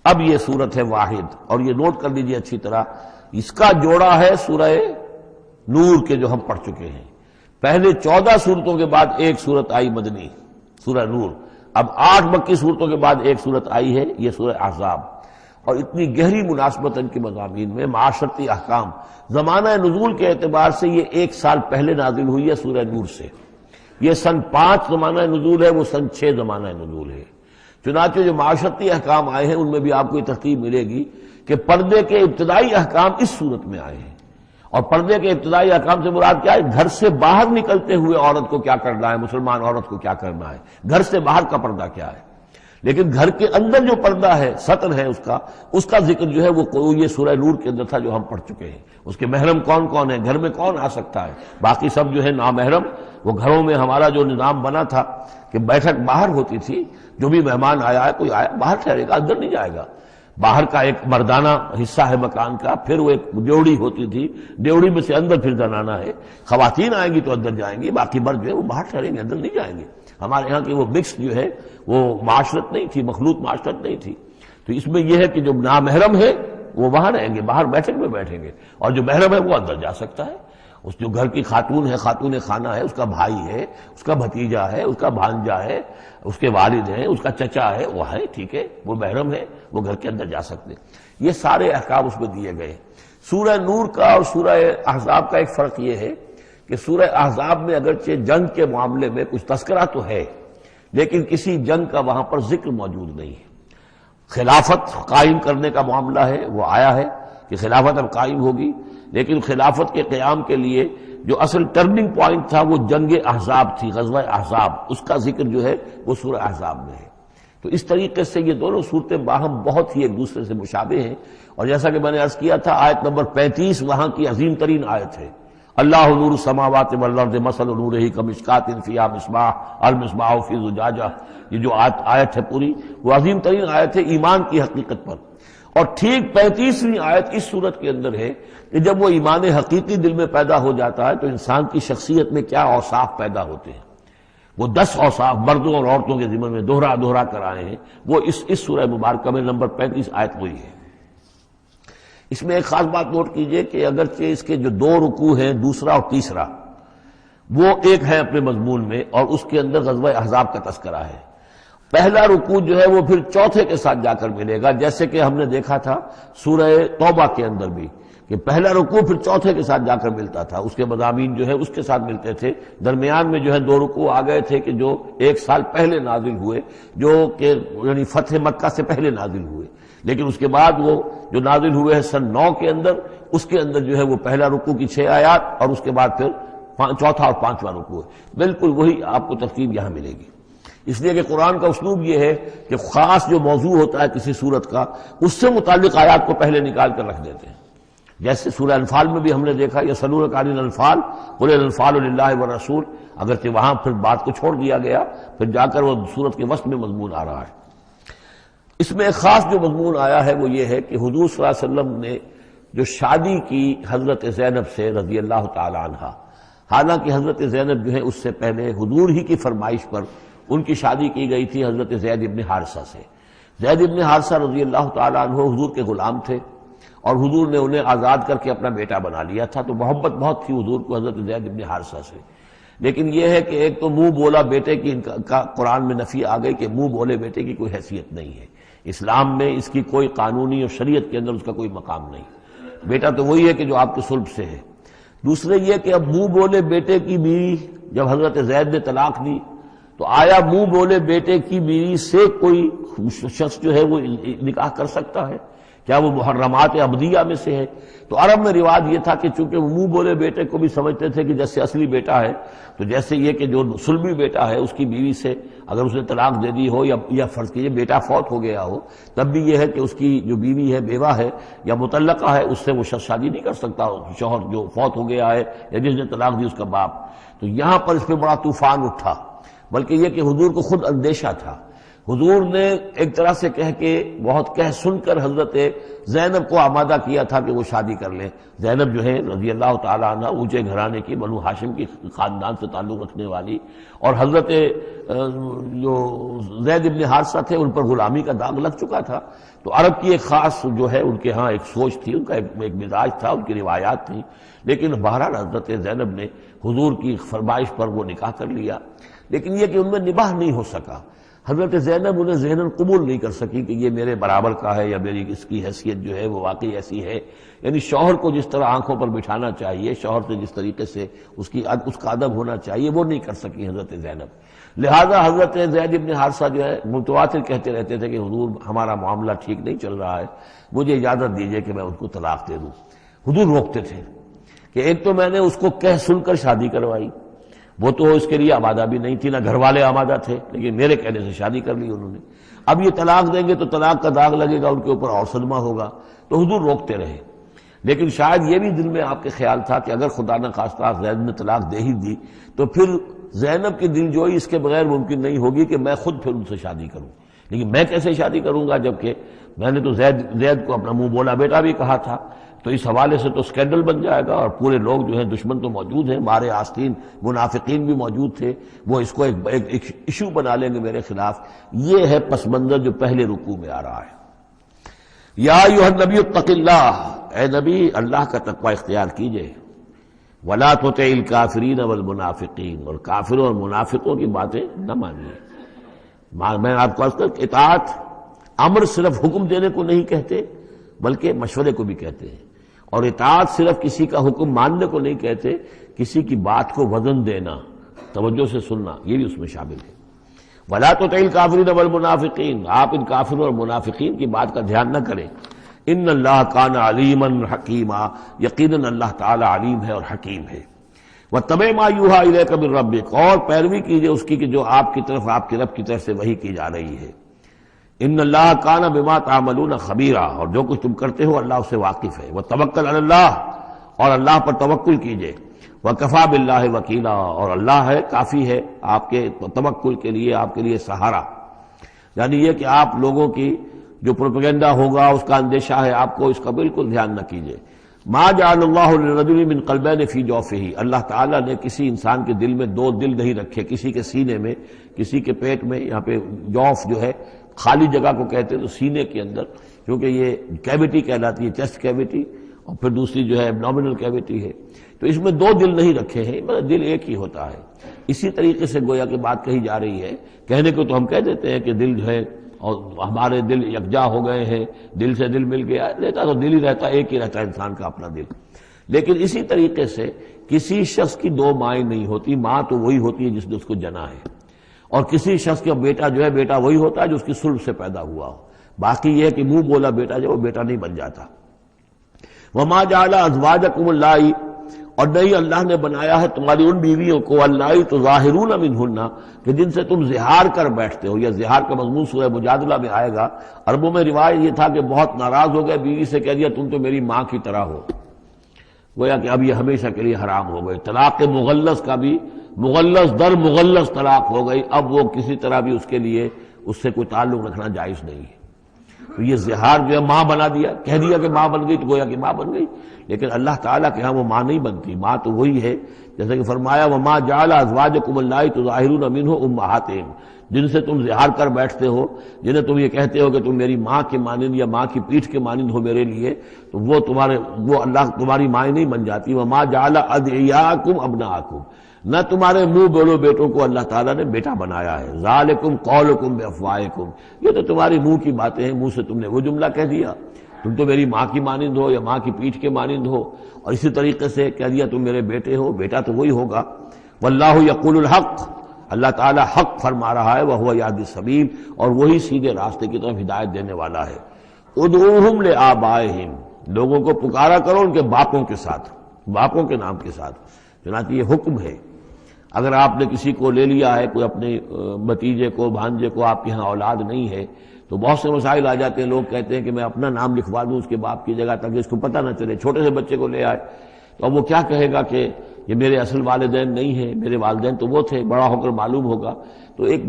اب یہ سورت ہے واحد، اور یہ نوٹ کر لیجیے اچھی طرح، اس کا جوڑا ہے سورہ نور کے جو ہم پڑھ چکے ہیں. پہلے 14 سورتوں کے بعد ایک سورت آئی مدنی، سورہ نور. اب 8 مکی سورتوں کے بعد ایک سورت آئی ہے، یہ سورہ احزاب. اور اتنی گہری مناسبت ان کے مضامین میں، معاشرتی احکام، زمانہ نزول کے اعتبار سے یہ 1 سال پہلے نازل ہوئی ہے سورہ نور سے. یہ سن 5 زمانہ نزول ہے، وہ سن 6 زمانہ نزول ہے. چنانچہ جو معاشرتی احکام آئے ہیں ان میں بھی آپ کو یہ ترتیب ملے گی کہ پردے کے ابتدائی احکام اس صورت میں آئے ہیں. اور پردے کے ابتدائی احکام سے مراد کیا ہے؟ گھر سے باہر نکلتے ہوئے عورت کو کیا کرنا ہے، مسلمان عورت کو کیا کرنا ہے، گھر سے باہر کا پردہ کیا ہے. لیکن گھر کے اندر جو پردہ ہے، سطر ہے اس کا ذکر جو ہے وہ یہ سورہ نور کے اندر تھا جو ہم پڑھ چکے ہیں. اس کے محرم کون کون ہیں، گھر میں کون آ سکتا ہے، باقی سب جو ہے نامحرم. وہ گھروں میں ہمارا جو نظام بنا تھا کہ بیٹھک باہر ہوتی تھی، جو بھی مہمان آیا ہے، کوئی آیا باہر ٹھہرے گا، اندر نہیں جائے گا. باہر کا ایک مردانہ حصہ ہے مکان کا، پھر وہ ایک ڈیوڑی ہوتی تھی، ڈیوڑی میں سے اندر پھر زنانہ ہے. خواتین آئیں گی تو اندر جائیں گی، باقی مرد جو ہے وہ باہر ٹھہریں گے، اندر نہیں جائیں گے. ہمارے ہاں کی وہ مکس جو ہے وہ معاشرت نہیں تھی، مخلوط معاشرت نہیں تھی. تو اس میں یہ ہے کہ جو نامحرم ہے وہ وہاں رہیں گے، باہر بیٹھک میں بیٹھیں گے، اور جو محرم ہے وہ اندر جا سکتا ہے. اس جو گھر کی خاتون ہے، خاتون خانہ ہے، اس کا بھائی ہے، اس کا بھتیجا ہے، اس کا بھانجا ہے، اس کے والد ہیں، اس کا چچا ہے، وہ ہے، ٹھیک ہے، وہ محرم ہے، وہ گھر کے اندر جا سکتے. یہ سارے احکام اس میں دیے گئے. سورہ نور کا اور سورہ احزاب کا ایک فرق یہ ہے کہ سورہ احزاب میں اگرچہ جنگ کے معاملے میں کچھ تذکرہ تو ہے، لیکن کسی جنگ کا وہاں پر ذکر موجود نہیں ہے۔ خلافت قائم کرنے کا معاملہ ہے، وہ آیا ہے کہ خلافت اب قائم ہوگی، لیکن خلافت کے قیام کے لیے جو اصل ٹرننگ پوائنٹ تھا وہ جنگ احزاب تھی، غزوہ احزاب، اس کا ذکر جو ہے وہ سورہ احزاب میں ہے۔ تو اس طریقے سے یہ دونوں صورتیں باہم بہت ہی ایک دوسرے سے مشابہ ہیں، اور جیسا کہ میں نے عرض کیا تھا آیت نمبر 35 وہاں کی عظیم ترین آیت ہے، اللہ نور السماوات والارض مثل نورہ کمشکات فیہا مصباح المصباح فی زجاجہ، یہ جو آیت ہے پوری وہ عظیم ترین آیت ہے ایمان کی حقیقت پر۔ اور ٹھیک 35ویں آیت اس صورت کے اندر ہے کہ جب وہ ایمان حقیقی دل میں پیدا ہو جاتا ہے تو انسان کی شخصیت میں کیا اوصاف پیدا ہوتے ہیں۔ وہ 10 اوصاف مردوں اور عورتوں کے ذمن میں دوہرا کر آئے ہیں، وہ اس سورہ مبارکہ میں نمبر 35 آیت وہی ہے۔ اس میں ایک خاص بات نوٹ کیجئے کہ اگرچہ اس کے جو 2 رکوع ہیں، دوسرا اور تیسرا، وہ ایک ہے اپنے مضمون میں، اور اس کے اندر غزوہ احزاب کا تذکرہ ہے۔ پہلا رکوع جو ہے وہ پھر چوتھے کے ساتھ جا کر ملے گا، جیسے کہ ہم نے دیکھا تھا سورہ توبہ کے اندر بھی کہ پہلا رکوع پھر چوتھے کے ساتھ جا کر ملتا تھا، اس کے مضامین جو ہے اس کے ساتھ ملتے تھے۔ درمیان میں جو ہے 2 رکوع آ گئے تھے کہ جو 1 سال پہلے نازل ہوئے، جو کہ یعنی فتح مکہ سے پہلے نازل ہوئے، لیکن اس کے بعد وہ جو نازل ہوئے ہیں سن 9 کے اندر، اس کے اندر جو ہے وہ پہلا رکوع کی 6 آیات اور اس کے بعد پھر چوتھا اور 5واں رکوع ہے۔ بالکل وہی آپ کو ترتیب یہاں ملے گی، اس لیے کہ قرآن کا اسلوب یہ ہے کہ خاص جو موضوع ہوتا ہے کسی صورت کا، اس سے متعلق آیات کو پہلے نکال کر رکھ دیتے ہیں۔ جیسے سورہ انفال میں بھی ہم نے دیکھا یسألونک عن الانفال قل الانفال للہ والرسول، اگرچہ وہاں پھر بات کو چھوڑ دیا گیا، پھر جا کر وہ صورت کے وسط میں مضمون آ رہا ہے۔ اس میں ایک خاص جو مضمون آیا ہے وہ یہ ہے کہ حضور صلی اللہ علیہ وسلم نے جو شادی کی حضرت زینب سے رضی اللہ تعالی عنہا، حالانکہ حضرت زینب جو ہے اس سے پہلے حضور ہی کی فرمائش پر ان کی شادی کی گئی تھی حضرت زید ابن حارثہ سے۔ زید ابن حارثہ رضی اللہ تعالی عنہ حضور کے غلام تھے، اور حضور نے انہیں آزاد کر کے اپنا بیٹا بنا لیا تھا، تو محبت بہت تھی حضور کو حضرت زید ابن حارثہ سے۔ لیکن یہ ہے کہ ایک تو منہ بولا بیٹے کی کا قرآن میں نفی آ گئی کہ منہ بولے بیٹے کی کوئی حیثیت نہیں ہے، اسلام میں اس کی کوئی قانونی اور شریعت کے اندر اس کا کوئی مقام نہیں۔ بیٹا تو وہی ہے کہ جو آپ کے صلب سے ہے۔ دوسرے یہ کہ اب منہ بولے بیٹے کی بیوی جب حضرت زید نے طلاق دی تو آیا منہ بولے بیٹے کی بیوی سے کوئی شخص جو ہے وہ نکاح کر سکتا ہے؟ کیا وہ محرمات عبدیہ میں سے ہے؟ تو عرب میں رواج یہ تھا کہ چونکہ وہ منہ بولے بیٹے کو بھی سمجھتے تھے کہ جیسے اصلی بیٹا ہے، تو جیسے یہ کہ جو سلبی بیٹا ہے اس کی بیوی سے اگر اس نے طلاق دے دی ہو یا فرض کیجیے بیٹا فوت ہو گیا ہو، تب بھی یہ ہے کہ اس کی جو بیوی ہے بیوہ ہے یا مطلقہ ہے اس سے وہ شخص شادی نہیں کر سکتا، شوہر جو فوت ہو گیا ہے یا جس نے طلاق دی اس کا باپ۔ تو یہاں پر اس پہ بڑا طوفان اٹھا، بلکہ یہ کہ حضور کو خود اندیشہ تھا۔ حضور نے ایک طرح سے کہہ کے بہت کہہ سن کر حضرت زینب کو آمادہ کیا تھا کہ وہ شادی کر لیں۔ زینب جو ہے رضی اللہ تعالی عنہ اونچے گھرانے کی، بنو ہاشم کی خاندان سے تعلق رکھنے والی، اور حضرت جو زید ابن حارثہ تھے ان پر غلامی کا داغ لگ چکا تھا۔ تو عرب کی ایک خاص جو ہے ان کے ہاں ایک سوچ تھی، ان کا ایک مزاج تھا، ان کی روایات تھیں، لیکن بہرحال حضرت زینب نے حضور کی فرمائش پر وہ نکاح کر لیا، لیکن یہ کہ ان میں نباہ نہیں ہو سکا۔ حضرت زینب انہیں ذہناً قبول نہیں کر سکی کہ یہ میرے برابر کا ہے یا میری اس کی حیثیت جو ہے وہ واقعی ایسی ہے، یعنی شوہر کو جس طرح آنکھوں پر بٹھانا چاہیے، شوہر سے جس طریقے سے اس کا ادب ہونا چاہیے وہ نہیں کر سکی حضرت زینب۔ لہذا حضرت زید ابن حارثہ جو ہے متواتر کہتے رہتے تھے کہ حضور ہمارا معاملہ ٹھیک نہیں چل رہا ہے، مجھے اجازت دیجیے کہ میں ان کو طلاق دے دوں۔ حضور روکتے تھے کہ ایک تو میں نے اس کو کہہ سن کر شادی کروائی، وہ تو اس کے لیے آمادہ بھی نہیں تھی، نہ گھر والے آمادہ تھے، لیکن میرے کہنے سے شادی کر لی انہوں نے۔ اب یہ طلاق دیں گے تو طلاق کا داغ لگے گا ان کے اوپر اور صدمہ ہوگا، تو حضور روکتے رہے۔ لیکن شاید یہ بھی دل میں آپ کے خیال تھا کہ اگر خدا نہ خواستہ زید نے طلاق دے ہی دی تو پھر زینب کی دل جوئی اس کے بغیر ممکن نہیں ہوگی کہ میں خود پھر ان سے شادی کروں، لیکن میں کیسے شادی کروں گا جبکہ میں نے تو زید کو اپنا منہ بولا بیٹا بھی کہا تھا، تو اس حوالے سے تو سکینڈل بن جائے گا، اور پورے لوگ جو ہیں دشمن تو موجود ہیں، مارے آستین منافقین بھی موجود تھے، وہ اس کو ایک ایشو بنا لیں گے میرے خلاف۔ یہ ہے پس منظر جو پہلے رکوع میں آ رہا ہے۔ یا ایھا النبی اتق اللہ، اے نبی اللہ کا تقوی اختیار کیجئے، ولا تطع الکافرین والمنافقین، اور کافروں اور منافقوں کی باتیں نہ مانیے۔ میں آپ کو عرض کروں اطاعت امر صرف حکم دینے کو نہیں کہتے بلکہ مشورے کو بھی کہتے ہیں، اور اطاعت صرف کسی کا حکم ماننے کو نہیں کہتے، کسی کی بات کو وزن دینا، توجہ سے سننا، یہ بھی اس میں شامل ہے۔ وَلَا تُطِعِ الْكَافِرِينَ وَالْمُنَافِقِينَ، آپ ان کافروں اور منافقین کی بات کا دھیان نہ کریں۔ ان اللہ کان علیما حکیما، یقیناً اللہ تعالی علیم ہے اور حکیم ہے۔ وَاتَّبِعْ مَا یوحیٰ الیک من ربک، اور پیروی کیجئے اس کی کہ جو آپ کی طرف، آپ کے رب کی طرف سے وحی کی جا رہی ہے۔ ان اللہ کان بما تعملون خبیرا، اور جو کچھ تم کرتے ہو اللہ اس سے واقف ہے۔ وتوکل علی اللہ، اور اللہ پر توکل کیجئے۔ وکفیٰ باللہ وکیلا، اور اللہ ہے کافی ہے آپ کے توکل کے لیے، آپ کے لیے سہارا۔ یعنی یہ کہ آپ لوگوں کی جو پروپیگنڈا ہوگا اس کا اندیشہ ہے آپ کو، اس کا بالکل دھیان نہ کیجئے۔ ما جعل اللہ لرجل من قلبین فی جوفہ، اللہ تعالیٰ نے کسی انسان کے دل میں دو دل نہیں رکھے، کسی کے سینے میں، کسی کے پیٹ میں۔ یہاں پہ جوف جو ہے خالی جگہ کو کہتے ہیں، تو سینے کے اندر، کیونکہ یہ کیویٹی کہلاتی ہے، چیسٹ کیویٹی، اور پھر دوسری جو ہے ایبڈومینل کیویٹی ہے، تو اس میں دو دل نہیں رکھے ہیں، مطلب دل ایک ہی ہوتا ہے۔ اسی طریقے سے گویا کہ بات کہی جا رہی ہے، کہنے کو تو ہم کہہ دیتے ہیں کہ دل جو ہے، اور ہمارے دل یکجا ہو گئے ہیں، دل سے دل مل گیا، رہتا تو دل ہی رہتا، ایک ہی رہتا ہے انسان کا اپنا دل۔ لیکن اسی طریقے سے کسی شخص کی دو مائیں نہیں ہوتی، ماں تو وہی ہوتی ہے جس نے اس کو جنا ہے، اور کسی شخص کا بیٹا جو ہے، بیٹا وہی ہوتا ہے جو اس کی صلب سے پیدا ہوا ہو۔ باقی یہ ہے کہ منہ بولا بیٹا جو وہ بیٹا نہیں بن جاتا۔ وما جعل ازواجکم اللائی، اور نہیں اللہ نے بنایا ہے تمہاری ان بیویوں کو، اللائی تظاہرون منہن، کہ جن سے تم زہار کر بیٹھتے ہو۔ یہ زہار کا مضمون سورہ مجادلہ میں آئے گا۔ عربوں میں روایت یہ تھا کہ بہت ناراض ہو گئے، بیوی سے کہہ دیا تم تو میری ماں کی طرح ہو، گویا کہ اب یہ ہمیشہ کے لیے حرام ہو گئے۔ طلاق مغلظ کا بھی مغلظ در مغلظ طلاق ہو گئی، اب وہ کسی طرح بھی اس کے لیے اس سے کوئی تعلق رکھنا جائز نہیں ہے۔ تو یہ زہار جو ہے ماں بنا دیا، کہہ دیا کہ ماں بن گئی تو گویا کہ ماں بن گئی، لیکن اللہ تعالیٰ کے ہاں وہ ماں نہیں بنتی، ماں تو وہی ہے، جیسے کہ فرمایا وما جعل ازواجکم اللائی تظاہرون منہ امہاتہم، جن سے تم زہار کر بیٹھتے ہو، جنہیں تم یہ کہتے ہو کہ تم میری ماں کے مانند یا ماں کی پیٹھ کے مانند ہو میرے لیے، تو وہ اللہ تمہاری مائیں نہیں بن جاتی۔ وما جعل ادعیاکم ابناءکم، نہ تمہارے منہ بولو بیٹوں کو اللہ تعالیٰ نے بیٹا بنایا ہے۔ ذالکم قولکم بافواہکم، یہ تو تمہاری منہ کی باتیں ہیں، منہ سے تم نے وہ جملہ کہہ دیا، تم تو میری ماں کی مانند ہو یا ماں کی پیٹھ کے مانند ہو، اور اسی طریقے سے کہہ دیا تم میرے بیٹے ہو، بیٹا تو وہی ہوگا۔ واللہ یقول الحق، اللہ تعالیٰ حق فرما رہا ہے، وہو یہدی السبیل، اور وہی سیدھے راستے کی طرف ہدایت دینے والا ہے۔ ادعوہم لآبائہم، لوگوں کو پکارا کرو ان کے باپوں کے ساتھ، باپوں کے نام کے ساتھ۔ چنانچہ یہ حکم ہے، اگر آپ نے کسی کو لے لیا ہے، کوئی اپنے بھتیجے کو، بھانجے کو، آپ کے ہاں اولاد نہیں ہے، تو بہت سے مسائل آ جاتے ہیں، لوگ کہتے ہیں کہ میں اپنا نام لکھوا دوں اس کے باپ کی جگہ تاکہ اس کو پتہ نہ چلے، چھوٹے سے بچے کو لے آئے تو اب وہ کیا کہے گا کہ یہ میرے اصل والدین نہیں ہیں، میرے والدین تو وہ تھے، بڑا ہو کر معلوم ہوگا۔ تو ایک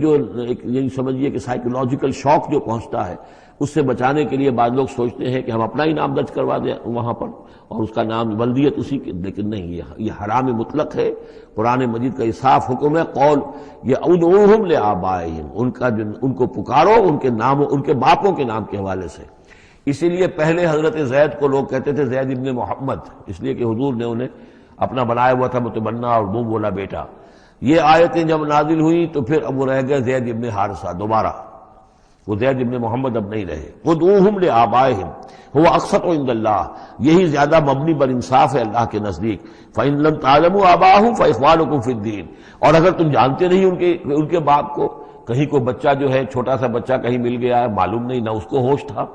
یہ سمجھیے کہ سائیکولوجیکل شوق جو پہنچتا ہے، اس سے بچانے کے لیے بعض لوگ سوچتے ہیں کہ ہم اپنا ہی نام درج کروا دیں وہاں پر اور اس کا نام ولدیت اسی کی، لیکن نہیں، یہ حرام مطلق ہے۔ قرآن مجید کا یہ صاف حکم ہے، قول یہ ادعوہم لآبائہم، ان کو پکارو ان کے نام، ان کے باپوں کے نام کے حوالے سے۔ اسی لیے پہلے حضرت زید کو لوگ کہتے تھے زید ابن محمد، اس لیے کہ حضور نے انہیں اپنا بنایا ہوا تھا متبنہ اور منہ بولا بیٹا۔ یہ آیتیں جب نازل ہوئی تو پھر اب وہ رہ گئے زید ابن حارثہ، دوبارہ وہ زید ابن محمد اب نہیں رہے۔ ادعوہم لآبائہم هو اقسط عند اللہ، یہی زیادہ مبنی بر انصاف ہے اللہ کے نزدیک۔ فإن لم تعلموا آباءهم فإخوانكم في الدین، اور اگر تم جانتے نہیں ان کے باپ کو، کہیں کوئی بچہ جو ہے، چھوٹا سا بچہ کہیں مل گیا ہے، معلوم نہیں، نہ اس کو ہوش تھا،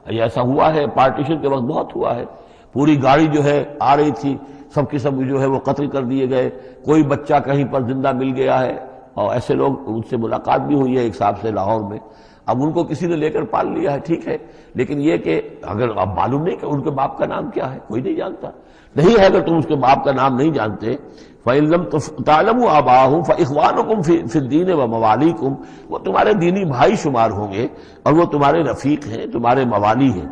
ایسا ہوا ہے پارٹیشن کے وقت بہت ہوا ہے، پوری گاڑی جو ہے آ رہی تھی، سب کے سب جو ہے وہ قتل کر دیے گئے، کوئی بچہ کہیں پر زندہ مل گیا ہے، اور ایسے لوگ، ان سے ملاقات بھی ہوئی ہے ایک صاحب سے لاہور میں، اب ان کو کسی نے لے کر پال لیا ہے، ٹھیک ہے، لیکن یہ کہ اگر اب معلوم نہیں کہ ان کے باپ کا نام کیا ہے، کوئی نہیں جانتا، نہیں ہے، اگر تم اس کے باپ کا نام نہیں جانتے، فَإِن لَمْ تَعْلَمُوا آبَاءَهُمْ فَإِخْوَانُكُمْ فِي الدِّينِ وَمَوَالِيكُمْ، وہ تمہارے دینی بھائی شمار ہوں گے اور وہ تمہارے رفیق ہیں، تمہارے موالی ہیں۔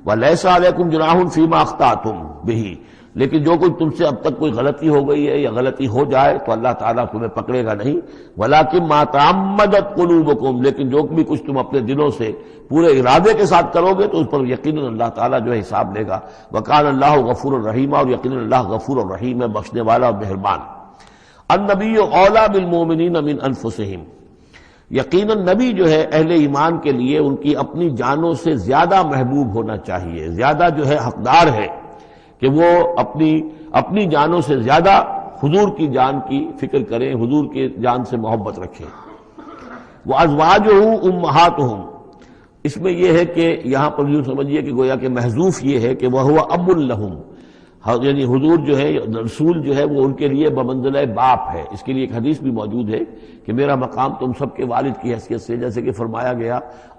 وَلَيْسَ عَلَيْكُمْ جُنَاحٌ فِيمَا أَخْطَأْتُمْ بِهِ، لیکن جو کچھ تم سے اب تک کوئی غلطی ہو گئی ہے یا غلطی ہو جائے تو اللہ تعالیٰ تمہیں پکڑے گا نہیں۔ وَلَكِن مَا تَعَمَّدَتْ قُلُوبُكُمْ، لیکن جو بھی کچھ تم اپنے دلوں سے پورے ارادے کے ساتھ کرو گے تو اس پر یقیناً اللہ تعالیٰ جو ہے حساب لے گا۔ وَكَانَ اللَّهُ غَفُورًا رَحِيمًا، اور یقیناً اللہ غفور الرحیم ہے، بخشنے والا اور مہربان۔ النبی اولیٰ بالمؤمنین من انفسہم، یقیناً نبی جو ہے اہل ایمان کے لیے ان کی اپنی جانوں سے زیادہ محبوب ہونا چاہیے، زیادہ جو ہے حقدار ہے کہ وہ اپنی جانوں سے زیادہ حضور کی جان کی فکر کریں، حضور کی جان سے محبت رکھیں۔ وَأَزْوَاجُهُ أُمَّهَاتُهُمْ، اس میں یہ ہے کہ یہاں پر یوں سمجھیے کہ گویا کہ محذوف یہ ہے کہ وَهُوَ أَبٌ لَهُمْ، یعنی حضور جو ہے، رسول جو ہے، وہ ان کے لیے بمنزلہ باپ ہے۔ اس کے لیے ایک حدیث بھی موجود ہے کہ میرا مقام تم سب کے والد کی حیثیت سے، جیسے کہ فرمایا گیا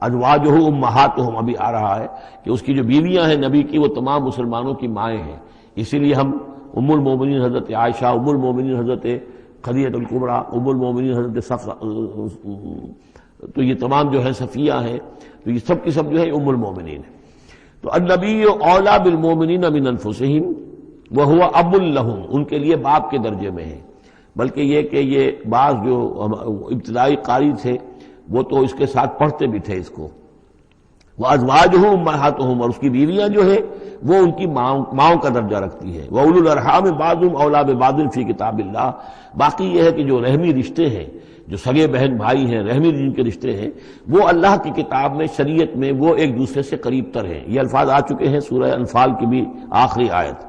ازواجہ امہاتہم، ابھی آ رہا ہے کہ اس کی جو بیویاں ہیں نبی کی، وہ تمام مسلمانوں کی مائیں ہیں۔ اسی لیے ہم ام المومنین حضرت عائشہ، ام المومنین حضرت خدیجہ الکبریٰ، ام المومنین حضرت صفیہ، تو یہ تمام جو ہے صفیہ ہیں، تو یہ سب کی سب جو ہے ام المومنین ہیں۔ تو النبی اولیٰ بالمومنین من انفسہم وہو اب لہم، ان کے لیے باپ کے درجے میں ہے۔ بلکہ یہ کہ یہ بعض جو ابتدائی قاری تھے وہ تو اس کے ساتھ پڑھتے بھی تھے اس کو، وَأَزْوَاجُهُ أُمَّهَاتُهُمْ، اور اس کی بیویاں جو ہے وہ ان کی ماؤں کا درجہ رکھتی ہے۔ وَأُولُو الْأَرْحَامِ بَعْضُهُمْ أَوْلَىٰ بِبَعْضٍ فِي كِتَابِ اللَّهِ، باقی یہ ہے کہ جو رحمی رشتے ہیں، جو سگے بہن بھائی ہیں، رحمی جن کے رشتے ہیں، وہ اللہ کی کتاب میں، شریعت میں وہ ایک دوسرے سے قریب تر ہیں۔ یہ الفاظ آ چکے ہیں سورہ انفال کی بھی آخری آیت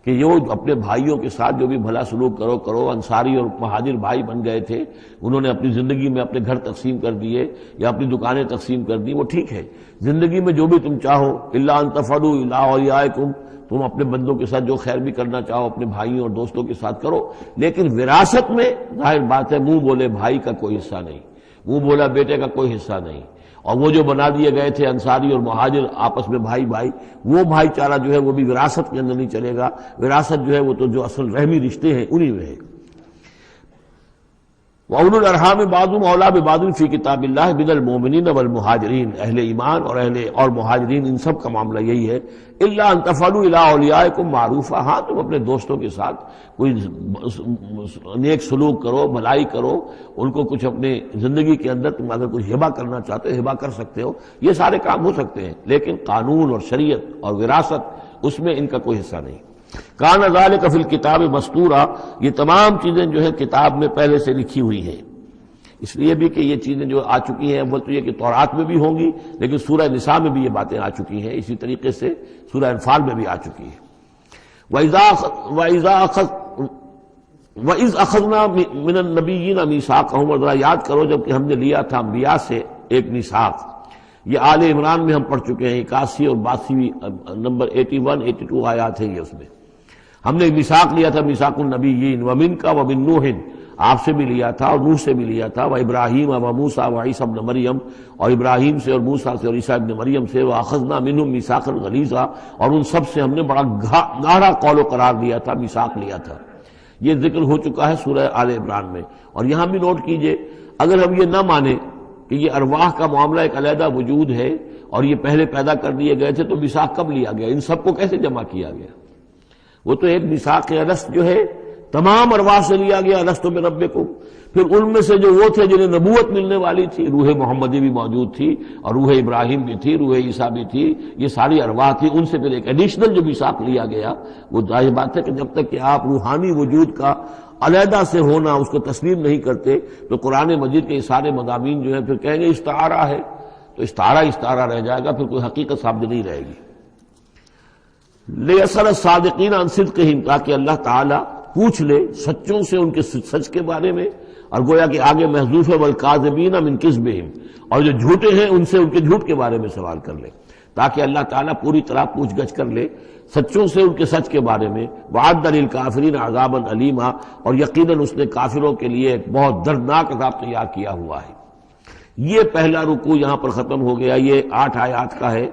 کہ جو اپنے بھائیوں کے ساتھ جو بھی بھلا سلوک کرو۔ انصاری اور مہاجر بھائی بن گئے تھے، انہوں نے اپنی زندگی میں اپنے گھر تقسیم کر دیے یا اپنی دکانیں تقسیم کر دی، وہ ٹھیک ہے۔ زندگی میں جو بھی تم چاہو، الا ان تفعلوا الی اولیاءکم، تم اپنے بندوں کے ساتھ جو خیر بھی کرنا چاہو اپنے بھائیوں اور دوستوں کے ساتھ کرو، لیکن وراثت میں ظاہر بات ہے منہ بولے بھائی کا کوئی حصہ نہیں، منہ بولا بیٹے کا کوئی حصہ نہیں۔ اور وہ جو بنا دیے گئے تھے انصاری اور مہاجر آپس میں بھائی، وہ بھائی چارہ جو ہے وہ بھی وراثت کے اندر نہیں چلے گا۔ وراثت جو ہے وہ تو جو اصل رحمی رشتے ہیں انہی میں ہے۔ وَأُولُو الْأَرْحَامِ بَعْضُهُمْ أَوْلَىٰ بِبَعْضٍ فِي كِتَابِ اللَّهِ مِنَ الْمُؤْمِنِينَ وَالْمُهَاجِرِينَ، اہل ایمان اور مہاجرین، ان سب کا معاملہ یہی ہے۔ إِلَّا أَن تَفْعَلُوا إِلَىٰ أَوْلِيَائِكُمْ مَعْرُوفًا، ہاں تم اپنے دوستوں کے ساتھ کوئی نیک سلوک کرو، بھلائی کرو، ان کو کچھ اپنے زندگی کے اندر تم اگر کچھ ہبہ کرنا چاہتے ہو ہبہ کر سکتے ہو، یہ سارے کام ہو سکتے ہیں، لیکن قانون اور شریعت اور وراثت اس میں ان کا کوئی حصہ نہیں۔ کان ذالک فی الکتاب مستورا، یہ تمام چیزیں جو ہے کتاب میں پہلے سے لکھی ہوئی ہیں۔ اس لیے بھی کہ یہ چیزیں جو آ چکی ہیں، وہ تو یہ کہ تورات میں بھی ہوں گی، لیکن سورہ نساء میں بھی یہ باتیں آ چکی ہیں، اسی طریقے سے سورہ انفال میں بھی آ چکی ہیں۔ وَإِذْ أَخَذْنَا مِنَ النَّبِيِّينَ مِيثَاقَهُمْ، اور ذرا یاد کرو جب کہ ہم نے لیا تھا انبیاء سے ایک میثاق۔ یہ آل عمران میں ہم پڑھ چکے ہیں، 81 اور 82 نمبر 81 82 آیات ہیں یہ، اس میں ہم نے میثاق لیا تھا، میثاق النبیین، وَمِنْکَ وَمِن نوح، آپ سے بھی لیا تھا اور نوح سے بھی لیا تھا، وَإِبْرَاہِیمَ وَمُوسَىٰ وَعِیسَىٰ ابْنَ مریم، اور ابراہیم سے اور موسیٰ سے اور عیسیٰ ابن مریم سے، وَأَخَذْنَا مِنْهُم مِيثَاقًا غَلِيظًا، اور ان سب سے ہم نے بڑا گاڑا قول و قرار لیا تھا، میثاق لیا تھا۔ یہ ذکر ہو چکا ہے سورہ آل عمران میں۔ اور یہاں بھی نوٹ کیجئے، اگر ہم یہ نہ مانیں کہ یہ ارواح کا معاملہ ایک علیحدہ وجود ہے اور یہ پہلے پیدا کر دیے گئے تھے، تو میثاق کب لیا گیا؟ ان سب کو کیسے جمع کیا گیا؟ وہ تو ایک میثاق الست جو ہے تمام ارواح سے لیا گیا، الست بربکم۔ پھر ان میں سے جو وہ تھے جنہیں نبوت ملنے والی تھی، روح محمدی بھی موجود تھی اور روح ابراہیم بھی تھی، روح عیسیٰ بھی تھی، یہ ساری ارواح تھی، ان سے پھر ایک ایڈیشنل جو میثاق لیا گیا۔ وہ ظاہر بات ہے کہ جب تک کہ آپ روحانی وجود کا علیحدہ سے ہونا اس کو تسلیم نہیں کرتے، تو قرآن مجید کے سارے مضامین جو ہیں پھر کہیں گے استعارہ ہے، تو استعارہ رہ جائے گا، پھر کوئی حقیقت ثابت نہیں رہے گی۔ لِيَسْأَلَ الصَّادِقِينَ عَنْ صِدْقِهِمْ، تاکہ اللہ تعالیٰ پوچھ لے سچوں سے ان کے سچ کے بارے میں، اور گویا کہ آگے محذوف ہے وَالْكَاذِبِينَ مِنْ كِذْبِهِمْ، اور جو جھوٹے ہیں ان سے ان کے جھوٹ کے بارے میں سوال کر لے، تاکہ اللہ تعالیٰ پوری طرح پوچھ گچھ کر لے سچوں سے ان کے سچ کے بارے میں۔ وَعَدَّ لِلْكَافِرِينَ عَذَابًا أَلِيمًا، اور یقیناً اس نے کافروں کے لیے ایک بہت دردناک عذاب تیار کیا ہوا ہے۔ یہ پہلا رکوع یہاں پر ختم ہو گیا، یہ 8 آیات کا ہے۔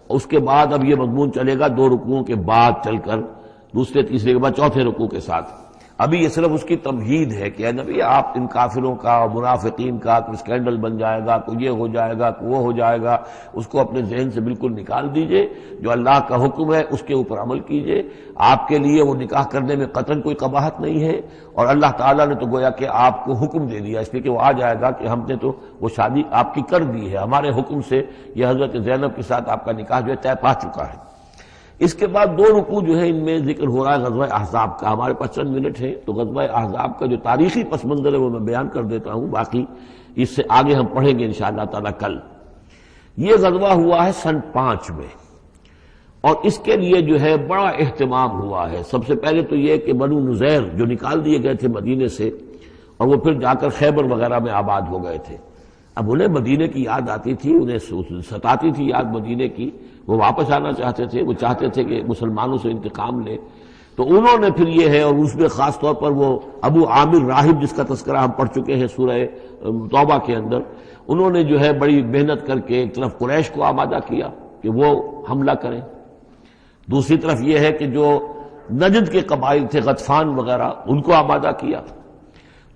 اس کے بعد اب یہ مضمون چلے گا 2 رکوعوں کے بعد چل کر، دوسرے تیسرے کے بعد چوتھے رکوع کے ساتھ۔ ابھی یہ صرف اس کی تمہید ہے کہ اے نبی آپ ان کافروں کا اور منافقین کا کوئی سکینڈل بن جائے گا، کوئی یہ ہو جائے گا، کوئی وہ ہو جائے گا، اس کو اپنے ذہن سے بالکل نکال دیجئے۔ جو اللہ کا حکم ہے اس کے اوپر عمل کیجئے۔ آپ کے لیے وہ نکاح کرنے میں قطعاً کوئی قباحت نہیں ہے، اور اللہ تعالیٰ نے تو گویا کہ آپ کو حکم دے دیا، اس لیے کہ وہ آ جائے گا کہ ہم نے تو وہ شادی آپ کی کر دی ہے، ہمارے حکم سے یہ حضرت زینب کے ساتھ آپ کا نکاح جو ہے طے پا چکا ہے۔ اس کے بعد 2 رکوع جو ہے ان میں ذکر ہو رہا ہے غزوہ احزاب کا۔ ہمارے پاس چند منٹ ہے تو غزوہ احزاب کا جو تاریخی پس منظر ہے وہ میں بیان کر دیتا ہوں، باقی اس سے آگے ہم پڑھیں گے انشاءاللہ تعالی کل۔ یہ غزوہ ہوا ہے سن 5 میں، اور اس کے لیے جو ہے بڑا اہتمام ہوا ہے۔ سب سے پہلے تو یہ کہ بنو نذیر جو نکال دیے گئے تھے مدینے سے، اور وہ پھر جا کر خیبر وغیرہ میں آباد ہو گئے تھے، اب انہیں مدینے کی یاد آتی تھی، انہیں ستاتی تھی یاد مدینے کی، وہ واپس آنا چاہتے تھے، وہ چاہتے تھے کہ مسلمانوں سے انتقام لیں۔ تو انہوں نے پھر یہ ہے، اور اس میں خاص طور پر وہ ابو عامر راہب جس کا تذکرہ ہم پڑھ چکے ہیں سورہ توبہ کے اندر، انہوں نے جو ہے بڑی محنت کر کے ایک طرف قریش کو آمادہ کیا کہ وہ حملہ کریں، دوسری طرف یہ ہے کہ جو نجد کے قبائل تھے غطفان وغیرہ ان کو آمادہ کیا۔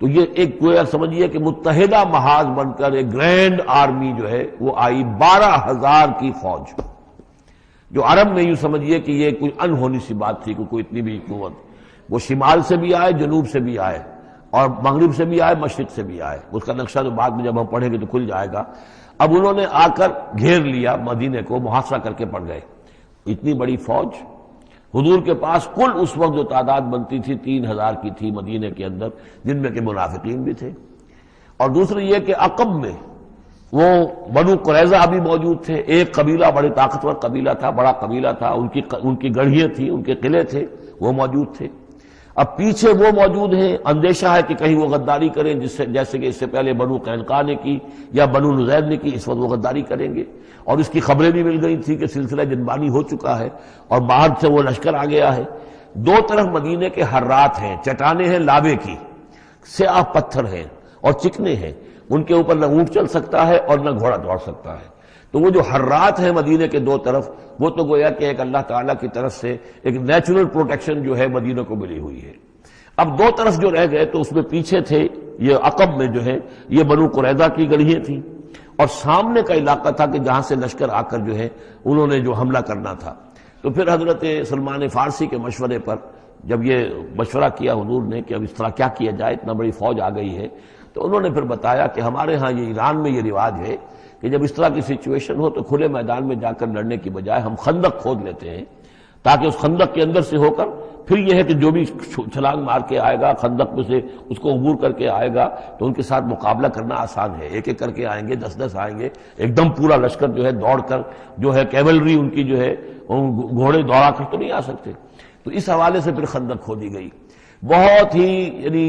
تو یہ ایک گویا سمجھیے کہ متحدہ محاذ بن کر ایک گرینڈ آرمی جو ہے وہ آئی، 12,000 کی فوج، جو عرب میں یوں سمجھیے کہ یہ کوئی انہونی سی بات تھی کہ کوئی اتنی بھی قوت، وہ شمال سے بھی آئے، جنوب سے بھی آئے، اور مغرب سے بھی آئے، مشرق سے بھی آئے۔ اس کا نقشہ تو بعد میں جب ہم پڑھیں گے تو کھل جائے گا۔ اب انہوں نے آ کر گھیر لیا مدینے کو، محاصرہ کر کے پڑ گئے۔ اتنی بڑی فوج حضور کے پاس کل اس وقت جو تعداد بنتی تھی 3,000 کی تھی مدینے کے اندر، جن میں کہ منافقین بھی تھے۔ اور دوسری یہ کہ عقب میں وہ بنو قریظہ بھی موجود تھے، ایک قبیلہ بڑے طاقتور قبیلہ تھا، بڑا قبیلہ تھا، ان کی گڑھیاں تھیں، ان کے قلعے تھے، وہ موجود تھے۔ اب پیچھے وہ موجود ہیں، اندیشہ ہے کہ کہیں وہ غداری کریں، جیسے کہ اس سے پہلے بنو قینقاع نے کی یا بنو نذیر نے کی، اس وقت وہ غداری کریں گے۔ اور اس کی خبریں بھی مل گئی تھی کہ سلسلہ جنبانی ہو چکا ہے اور باہر سے وہ لشکر آ گیا ہے۔ دو طرف مدینے کے حرات ہیں، چٹانیں ہیں لاوے کی، سیاہ پتھر ہیں اور چکنے ہیں، ان کے اوپر نہ اونٹ چل سکتا ہے اور نہ گھوڑا دوڑ سکتا ہے۔ تو وہ جو حرات ہیں مدینے کے دو طرف، وہ تو گویا کہ ایک اللہ تعالیٰ کی طرف سے ایک نیچرل پروٹیکشن جو ہے مدینہ کو ملی ہوئی ہے۔ اب دو طرف جو رہ گئے تو اس میں پیچھے تھے یہ عقب میں جو ہے یہ بنو قریظہ کی گڑھیاں تھیں، اور سامنے کا علاقہ تھا کہ جہاں سے لشکر آ کر جو ہے انہوں نے جو حملہ کرنا تھا۔ تو پھر حضرت سلمان فارسی کے مشورے پر جب یہ مشورہ کیا حضور نے کہ اب اس طرح کیا کیا جائے، اتنا بڑی فوج آ گئی ہے، تو انہوں نے پھر بتایا کہ ہمارے ہاں یہ ایران میں یہ رواج ہے کہ جب اس طرح کی سچویشن ہو تو کھلے میدان میں جا کر لڑنے کی بجائے ہم خندق کھود لیتے ہیں، تاکہ اس خندق کے اندر سے ہو کر پھر یہ ہے کہ جو بھی چھلانگ مار کے آئے گا خندق میں سے اس کو عبور کر کے آئے گا تو ان کے ساتھ مقابلہ کرنا آسان ہے، ایک ایک کر کے آئیں گے، 10 آئیں گے، ایک دم پورا لشکر جو ہے دوڑ کر جو ہے کیولری ان کی جو ہے گھوڑے دوڑا کر تو نہیں آ سکتے۔ تو اس حوالے سے پھر خندق کھودی گئی۔ بہت ہی یعنی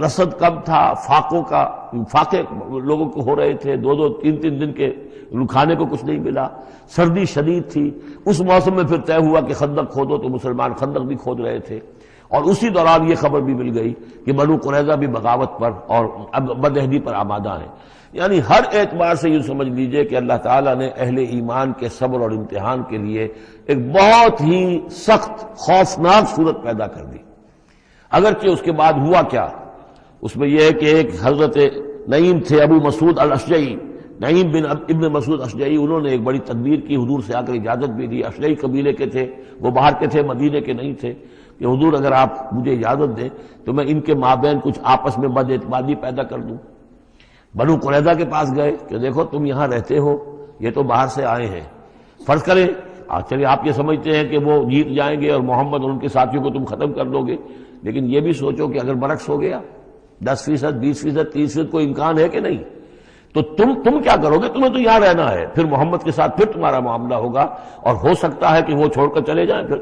رسد کم تھا، فاقے لوگوں کو ہو رہے تھے، 2 3 دن کے کھانے کو کچھ نہیں ملا، سردی شدید تھی۔ اس موسم میں پھر طے ہوا کہ خندق کھودو، تو مسلمان خندق بھی کھود رہے تھے، اور اسی دوران یہ خبر بھی مل گئی کہ بنو قریظہ بھی بغاوت پر اور بدعہدی پر آمادہ ہیں۔ یعنی ہر اعتبار سے یہ سمجھ لیجئے کہ اللہ تعالیٰ نے اہل ایمان کے صبر اور امتحان کے لیے ایک بہت ہی سخت خوفناک صورت پیدا کر دی۔ اگرچہ اس کے بعد ہوا کیا، اس میں یہ ہے کہ ایک حضرت نعیم تھے ابو مسعود الاشجعی، نعیم بن ابن مسعود اشجعی، انہوں نے ایک بڑی تدبیر کی، حضور سے آ کر اجازت بھی دی۔ اشجعی قبیلے کے تھے، وہ باہر کے تھے، مدینے کے نہیں تھے، کہ حضور اگر آپ مجھے اجازت دیں تو میں ان کے مابین کچھ آپس میں بد اعتمادی پیدا کر دوں۔ بنو قریظہ کے پاس گئے کہ دیکھو تم یہاں رہتے ہو، یہ تو باہر سے آئے ہیں، فرض کریں چلیے آپ یہ سمجھتے ہیں کہ وہ جیت جائیں گے اور محمد اور ان کے ساتھیوں کو تم ختم کر دو گے، لیکن یہ بھی سوچو کہ اگر برعکس ہو گیا 10%، 20%، 30% کوئی امکان ہے کہ نہیں، تو تم کیا کرو گے؟ تمہیں تو یہاں رہنا ہے، پھر محمد کے ساتھ پھر تمہارا معاملہ ہوگا، اور ہو سکتا ہے کہ وہ چھوڑ کر چلے جائیں پھر۔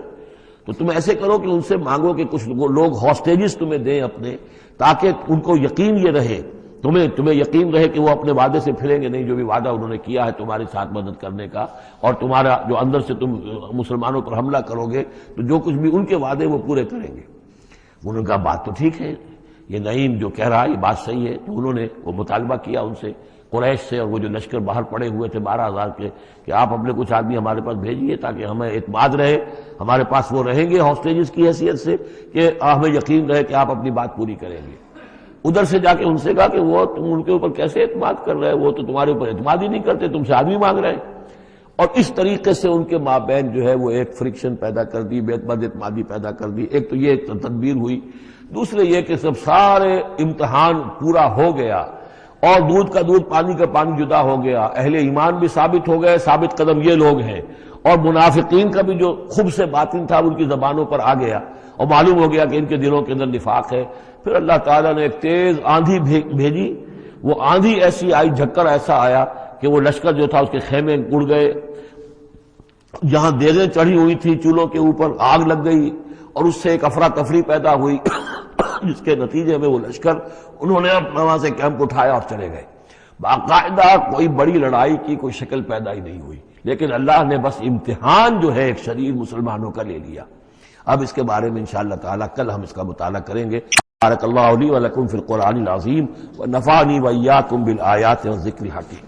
تو تم ایسے کرو کہ ان سے مانگو کہ کچھ لوگ ہاسٹیجز تمہیں دیں اپنے، تاکہ ان کو یقین یہ رہے، تمہیں یقین رہے کہ وہ اپنے وعدے سے پھریں گے نہیں، جو بھی وعدہ انہوں نے کیا ہے تمہارے ساتھ مدد کرنے کا، اور تمہارا جو اندر سے تم مسلمانوں پر حملہ کرو گے تو جو کچھ بھی ان کے وعدے وہ پورے کریں گے۔ انہوں نے کہا بات تو ٹھیک ہے، یہ نعیم جو کہہ رہا ہے یہ بات صحیح ہے۔ تو انہوں نے وہ مطالبہ کیا ان سے، قریش سے، اور وہ جو لشکر باہر پڑے ہوئے تھے 12,000 کے، کہ آپ اپنے کچھ آدمی ہمارے پاس بھیجیے تاکہ ہمیں اعتماد رہے، ہمارے پاس وہ رہیں گے ہاسٹیجز کی حیثیت سے، کہ ہمیں یقین رہے کہ آپ اپنی بات پوری کریں گے۔ ادھر سے جا کے ان سے کہا کہ وہ تم ان کے اوپر کیسے اعتماد کر رہے، وہ تو تمہارے اوپر اعتماد ہی نہیں کرتے، تم سے آدمی مانگ رہے ہیں۔ اور اس طریقے سے ان کے مابین جو ہے وہ ایک فرکشن پیدا کر دی، بد اعتمادی پیدا کر دی۔ ایک تو یہ تدبیر ہوئی، دوسرے یہ کہ سب سارے امتحان پورا ہو گیا اور دودھ کا دودھ پانی کا پانی جدا ہو گیا، اہل ایمان بھی ثابت ہو گئے، ثابت قدم یہ لوگ ہیں، اور منافقین کا بھی جو خب سے باطن تھا ان کی زبانوں پر آ گیا، اور معلوم ہو گیا کہ ان کے دلوں کے اندر نفاق ہے۔ پھر اللہ تعالیٰ نے ایک تیز آندھی بھیجی، وہ آندھی ایسی آئی، جھکڑ ایسا آیا کہ وہ لشکر جو تھا اس کے خیمے اڑ گئے، جہاں دیگیں چڑھی ہوئی تھی چولہوں کے اوپر آگ لگ گئی اور اس سے ایک افراتفری پیدا ہوئی جس کے نتیجے میں وہ لشکر انہوں نے اپنا وہاں سے کیمپ اٹھایا اور چلے گئے. باقاعدہ کوئی بڑی لڑائی کی کوئی شکل پیدا ہی نہیں ہوئی، لیکن اللہ نے بس امتحان جو ہے ایک شریر مسلمانوں کا لے لیا. اب اس کے بارے میں انشاءاللہ تعالی کل ہم اس کا مطالعہ کریں گے. بارک اللہ لی و لکم فی القرآن العظیم ونفعنی وإیاکم بالآیات والذکر الحکیم.